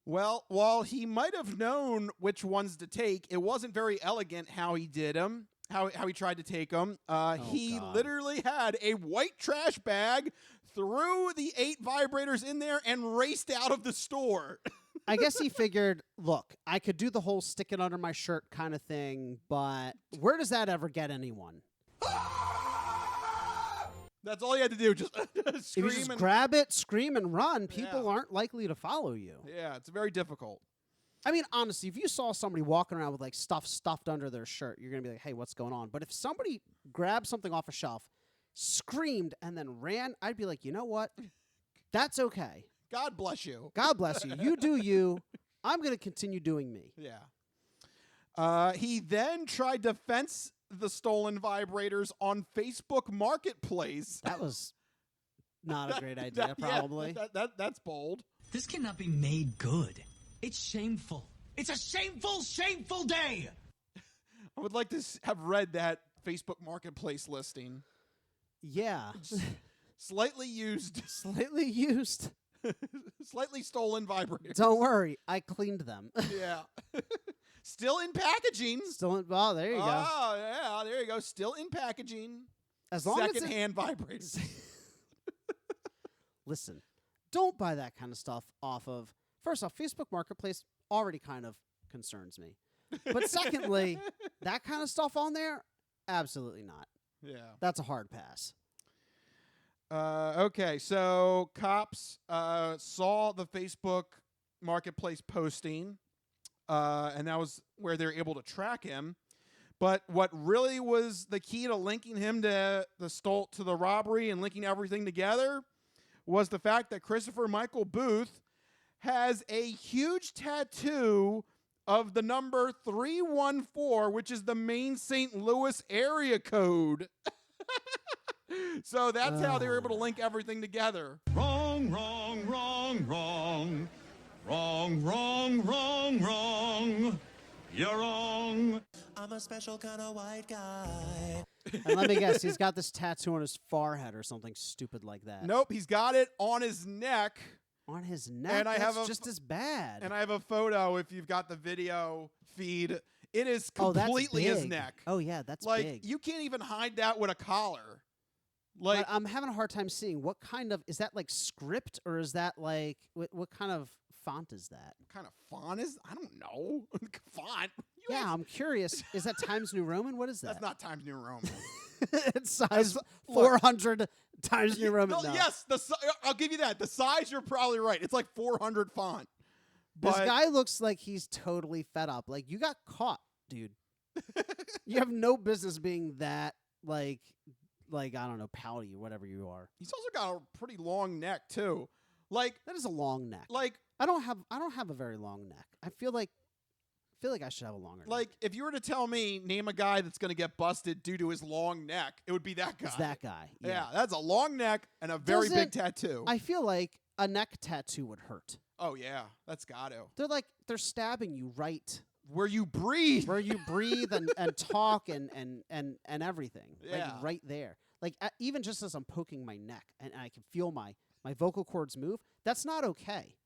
Well, while he might have known which ones to take, it wasn't very elegant how he did them, how he tried to take them. He literally had a white trash bag, threw the 8 vibrators in there, and raced out of the store. I guess he figured, look, I could do the whole stick it under my shirt kind of thing, but where does that ever get anyone? That's all you had to do, just scream. If you just grab it, scream, and run, people aren't likely to follow you. Yeah, it's very difficult. I mean, honestly, if you saw somebody walking around with like stuff stuffed under their shirt, you're going to be like, hey, what's going on? But if somebody grabbed something off a shelf, screamed, and then ran, I'd be like, you know what? That's okay. God bless you. God bless you. You do you. I'm going to continue doing me. Yeah. He then tried to fence the stolen vibrators on Facebook Marketplace. That was not a great idea, probably. Yeah, that's bold. This cannot be made good. It's shameful. It's a shameful, shameful day. I would like to have read that Facebook Marketplace listing. Yeah. Slightly used. Slightly used. Slightly stolen vibrators. Don't worry. I cleaned them. Yeah. Still in packaging. Oh, there you go. Oh, yeah, there you go. Still in packaging. As long as secondhand vibrators. Listen, don't buy that kind of stuff off of. First off, Facebook Marketplace already kind of concerns me. But secondly, that kind of stuff on there, absolutely not. Yeah. That's a hard pass. Okay, so cops saw the Facebook Marketplace posting. And that was where they're able to track him. But what really was the key to linking him to the robbery and linking everything together was the fact that Christopher Michael Booth has a huge tattoo of the number 314, which is the main St. Louis area code. So that's how they were able to link everything together. Wrong, wrong, wrong, wrong. Wrong, wrong, wrong, wrong. You're wrong. I'm a special kind of white guy. And let me guess, he's got this tattoo on his forehead or something stupid like that. Nope, he's got it on his neck. On his neck? And I That's have just as bad. And I have a photo if you've got the video feed. It is that's completely his big. neck. Oh, yeah, that's like, big. You can't even hide that with a collar. But I'm having a hard time seeing what kind of, is that like script or is that like, what kind of font is that? What kind of font is? I don't know. Font? I'm curious. Is that Times New Roman? What is that? That's not Times New Roman. It's size 400 Times New Roman. No. Yes, I'll give you that. The size, you're probably right. It's like 400 font. This guy looks like he's totally fed up. Like, you got caught, dude. You have no business being that, like I don't know, pouty or whatever you are. He's also got a pretty long neck too. Like, that is a long neck. Like, I don't have a very long neck. I feel like I should have a longer neck. Like, if you were to tell me, name a guy that's going to get busted due to his long neck, it would be that guy. It's that guy. Yeah, that's a long neck and a very big tattoo. I feel like a neck tattoo would hurt. Oh yeah, that's gotta. They're stabbing you right where you breathe, and talk and everything. Yeah. Like right there. Like even just as I'm poking my neck and I can feel my vocal cords move. That's not okay.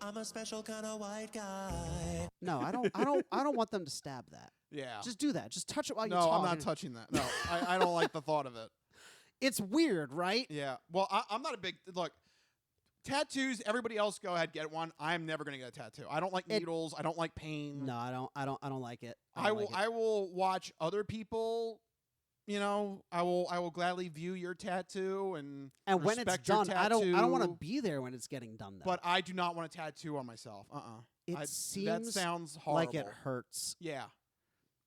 I'm a special kind of white guy. No, I don't want them to stab that. Yeah. Just do that. Just touch it while you No, talk. I'm not touching that. No, I don't like the thought of it. It's weird, right? Yeah. Well, I'm not a big look. Tattoos. Everybody else, go ahead, get one. I'm never gonna get a tattoo. I don't like needles. I don't like pain. No, I don't like it. I will watch other people. You know, I will gladly view your tattoo and when it's respect your done, I don't want to tattoo, be there when it's getting done. Though. But I do not want a tattoo on myself. It seems that sounds horrible. like it hurts. Yeah,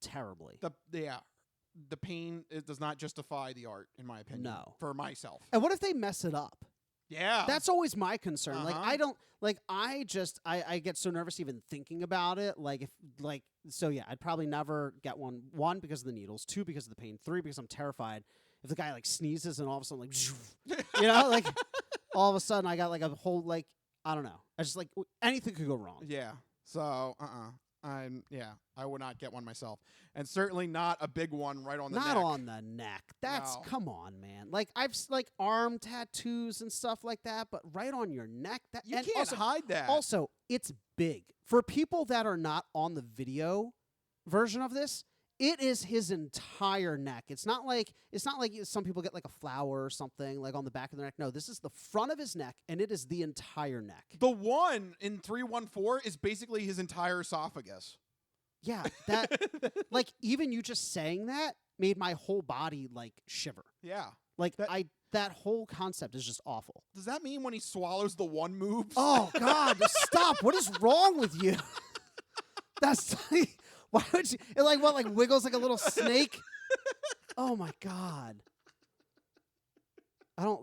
terribly. The pain does not justify the art, in my opinion. No, for myself. And what if they mess it up? Yeah, that's always my concern. Like I get so nervous even thinking about it. So yeah, I'd probably never get one. 1, because of the needles. 2, because of the pain. 3, because I'm terrified if the guy like sneezes and all of a sudden like all of a sudden I got like a whole I don't know. I just anything could go wrong. Yeah. So I would not get one myself, and certainly not a big one right on the neck. Not on the neck. That's come on, man. Like I've arm tattoos and stuff like that, but right on your neck. That you can't hide that. Also, it's big for people that are not on the video version of this. It is his entire neck. It's not like some people get like a flower or something like on the back of their neck. No, this is the front of his neck, and it is the entire neck. The one in 314 is basically his entire esophagus. Yeah, that even you just saying that made my whole body shiver. Yeah, that whole concept is just awful. Does that mean when he swallows the one moves? Oh God, stop! What is wrong with you? That's why would you? It wiggles like a little snake? Oh my God!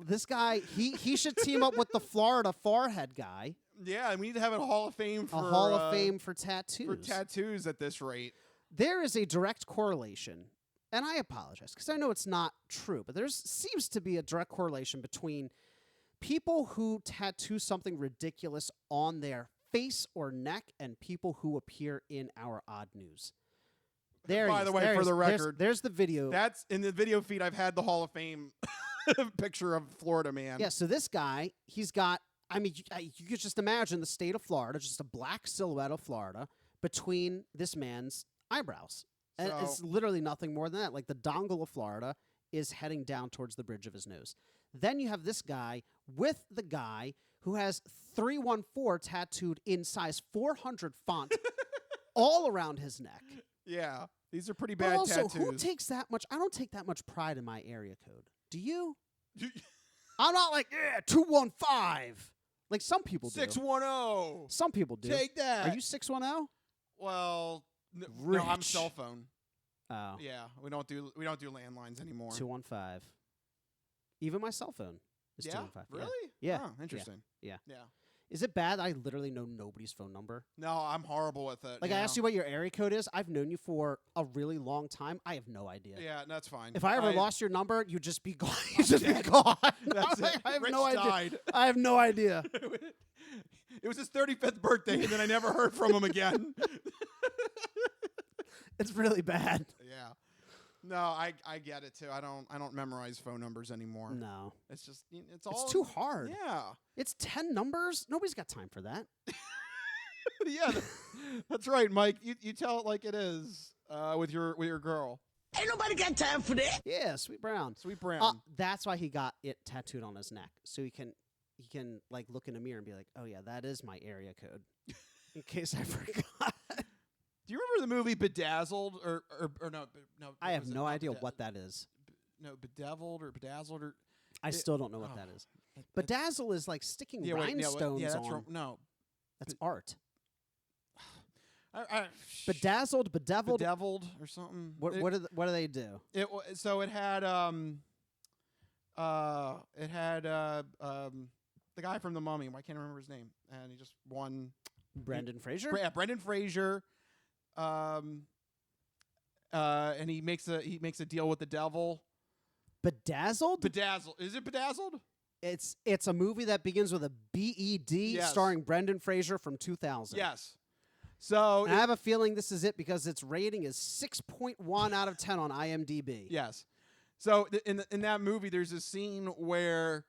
This guy, he should team up with the Florida forehead guy. Yeah, and we need to have a Hall of Fame for for tattoos. For tattoos at this rate. There is a direct correlation, and I apologize because I know it's not true, but there seems to be a direct correlation between people who tattoo something ridiculous on their face or neck and people who appear in our odd news. By the way, for the record, there's the video. That's in the video feed. I've had the Hall of Fame picture of Florida man. Yeah, so this guy, he's got. I mean, you could just imagine the state of Florida, just a black silhouette of Florida between this man's eyebrows. And it's literally nothing more than that. Like the dongle of Florida is heading down towards the bridge of his nose. Then you have this guy with the guy who has 314 tattooed in size 400 font all around his neck. Yeah, these are pretty bad also, tattoos. Who takes that much? I don't take that much pride in my area code. Do you? I'm not 215. Like some people do. 610. Some people do. Take that. Are you 610? Well, no, I'm cell phone. Oh. Yeah, we don't do landlines anymore. 215. Even my cell phone is 215. Really? Yeah. Oh, interesting. Yeah. Yeah. Is it bad I literally know nobody's phone number? No, I'm horrible with it. I asked you what your area code is. I've known you for a really long time. I have no idea. Yeah, that's fine. If I ever lost your number, you'd just be gone. You'd just be gone. That's it. I have Rich no idea. died. I have no idea. It was his 35th birthday, and then I never heard from him again. It's really bad. Yeah. No, I get it too. I don't memorize phone numbers anymore. No. It's just It's too hard. Yeah. It's 10 numbers. Nobody's got time for that. Yeah, that's right, Mike. You tell it like it is with your girl. Ain't nobody got time for that. Yeah, Sweet Brown. Sweet Brown. That's why he got it tattooed on his neck, so he can look in a mirror and be like, oh yeah, that is my area code, in case I forgot. Do you remember the movie Bedazzled or no? I have no idea what that is. No, Bedeviled or Bedazzled or. I still don't know what that is. Bedazzle is like sticking rhinestones that's on. No, that's art. Bedazzled, bedeviled, or something. What do they do? So it had the guy from The Mummy. I can't remember his name, and he just won. Brendan Fraser. Yeah, Brendan Fraser. And he makes a deal with the devil. Bedazzled? Bedazzled. Is it Bedazzled? It's a movie that begins with a B-E-D, Yes. starring Brendan Fraser from 2000. Yes. So And I have a feeling this is it because its rating is 6.1 out of 10 on IMDb. Yes. So in that movie, there's a scene where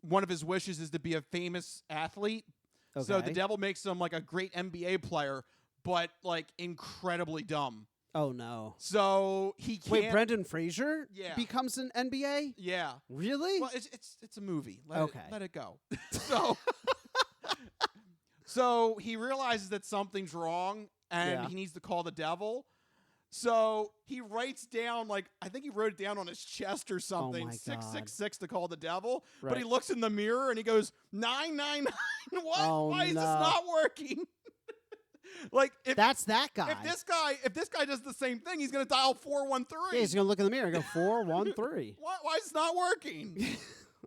one of his wishes is to be a famous athlete. So the Okay. devil makes him like a great NBA player, but like incredibly dumb. Oh no! So he can't. Wait, Brendan Fraser Yeah. becomes an NBA? Yeah. Really? Well, it's a movie. Okay. Let it go. So he realizes that something's wrong and Yeah. he needs to call the devil. So he writes down, like, I think he wrote it down on his chest or something, my 666 to call the devil. But Right. he looks in the mirror and he goes, 999. What? Oh, Why is this no. not working? Like, if That's that guy. if this guy does the same thing, he's gonna dial 413. Yeah, he's gonna look in the mirror and go 413. Why is it not working?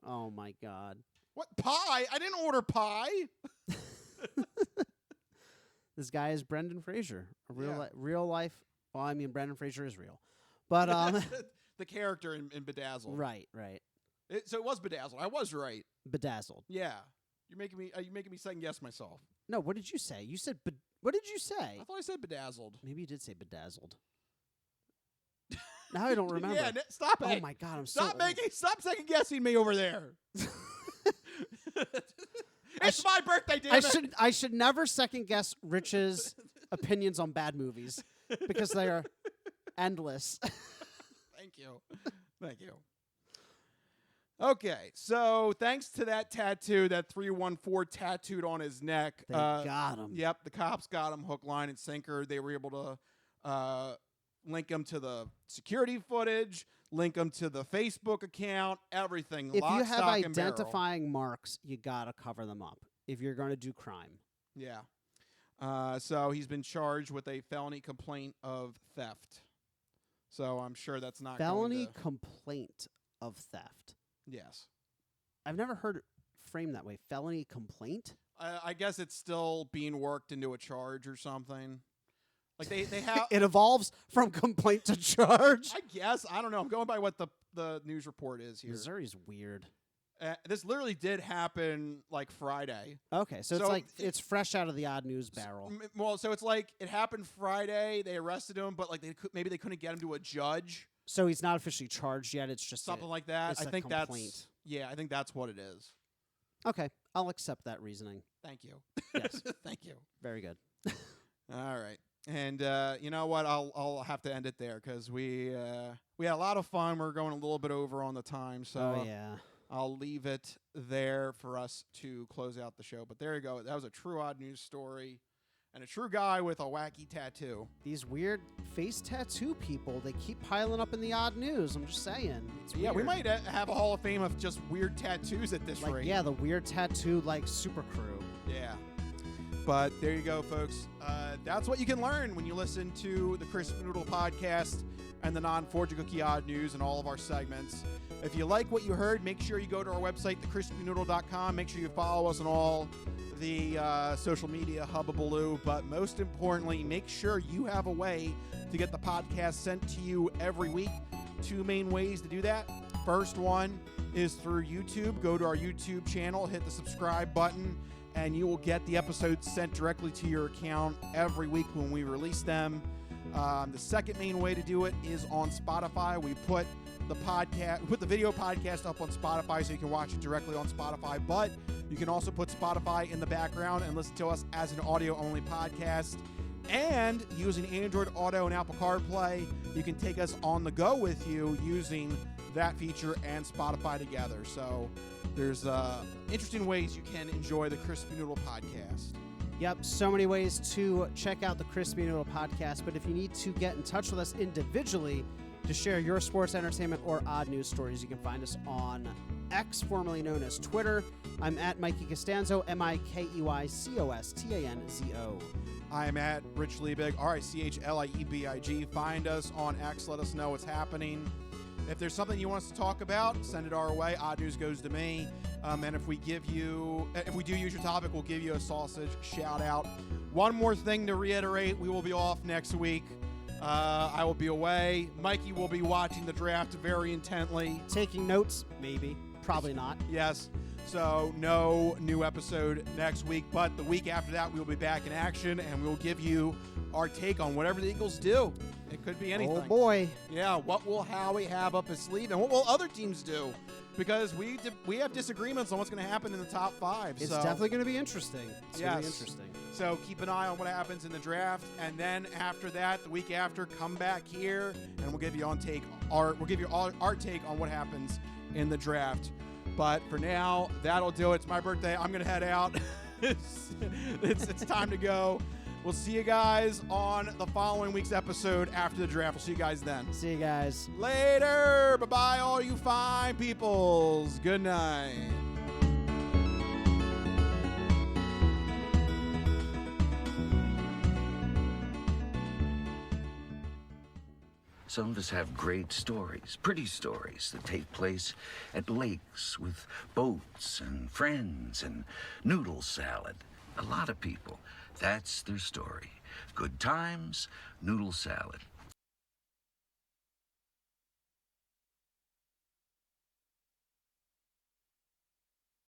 Oh my God! What pie? I didn't order pie. This guy is Brendan Fraser, a Yeah. real life. Well, I mean, Brendan Fraser is real, but The character in Bedazzled. right. So it was Bedazzled. I was right. Bedazzled. Yeah. You're making me second guess myself. No, what did you say? You said, what did you say? I thought I said Bedazzled. Maybe you did say bedazzled. Now I don't remember. Yeah, stop it. Oh my God, I'm Stop so old. stop second guessing me over there. It's my birthday, damn it. I should never second guess Rich's opinions on bad movies because they are endless. Thank you. Okay, so thanks to that tattoo, that 314 tattooed on his neck. They got him. Yep, the cops got him hook, line, and sinker. They were able to link him to the security footage, link him to the Facebook account, everything. If Lock, you have stock, and barrel. identifying marks, you gotta cover them up if you're going to do crime. Yeah. So he's been charged with a felony complaint of theft. So I'm sure that's not Felony going to, complaint of theft. Yes. I've never heard it framed that way. Felony complaint? I guess it's still being worked into a charge or something. Like they have. It evolves from complaint to charge. I guess. I don't know. I'm going by what the news report is here. Missouri's weird. This literally did happen like Friday. Okay, so it's like it's fresh out of the odd news barrel. Well, so it's like it happened Friday. They arrested him, but like maybe they couldn't get him to a judge. So he's not officially charged yet. It's just Something like that. it's I a think complaint. I think that's what it is. Okay, I'll accept that reasoning. Thank you. Yes. Thank you. Very good. All right. And you know what? I'll have to end it there because we had a lot of fun. We're going a little bit over on the time, so yeah. I'll leave it there for us to close out the show. But there you go. That was a true odd news story and a true guy with a wacky tattoo. These weird face tattoo people, they keep piling up in the odd news. I'm just saying. It's Yeah, we weird. might have a Hall of Fame of just weird tattoos at this rate. Yeah, the weird tattoo super crew. Yeah. But there you go, folks. That's what you can learn when you listen to the Crispy Noodle Podcast and the Non-Fortune Cookie Odd News and all of our segments. If you like what you heard, make sure you go to our website, thecrispynoodle.com. Make sure you follow us on all the social media hubbubaloo. But most importantly, make sure you have a way to get the podcast sent to you every week. 2 main ways to do that. First one is through YouTube. Go to our YouTube channel, hit the subscribe button, and you will get the episodes sent directly to your account every week when we release them. The second main way to do it is on Spotify. We put the video podcast up on Spotify so you can watch it directly on Spotify, but you can also put Spotify in the background and listen to us as an audio-only podcast. And using Android Auto and Apple CarPlay, you can take us on the go with you using that feature and Spotify together. So there's interesting ways you can enjoy the Crispy Noodle Podcast. Yep, so many ways to check out the Crispy Noodle Podcast. But if you need to get in touch with us individually to share your sports, entertainment, or odd news stories, you can find us on X, formerly known as Twitter. I'm at Mikey Costanzo, MikeyCostanzo. I'm at Rich Liebig, RichLiebig. Find us on X. Let us know what's happening. If there's something you want us to talk about, send it our way. Odd news goes to me. And if we do use your topic, we'll give you a sausage shout out. One more thing to reiterate: we will be off next week. I will be away. Mikey will be watching the draft very intently, taking notes, maybe. Probably not. Yes. So no new episode next week, but the week after that, we will be back in action, and we will give you our take on whatever the Eagles do. It could be anything. Oh, boy. Yeah, what will Howie have up his sleeve, and what will other teams do? Because we have disagreements on what's going to happen in the top 5. It's definitely going to be interesting. It's going to be interesting. So keep an eye on what happens in the draft, and then after that, the week after, come back here, and we'll give you our take on what happens in the draft. But for now, that'll do it. It's my birthday. I'm going to head out. it's time to go. We'll see you guys on the following week's episode after the draft. We'll see you guys then. See you guys. Later. Bye-bye, all you fine peoples. Good night. Some of us have great stories, pretty stories that take place at lakes with boats and friends and noodle salad. A lot of people, that's their story. Good times, noodle salad.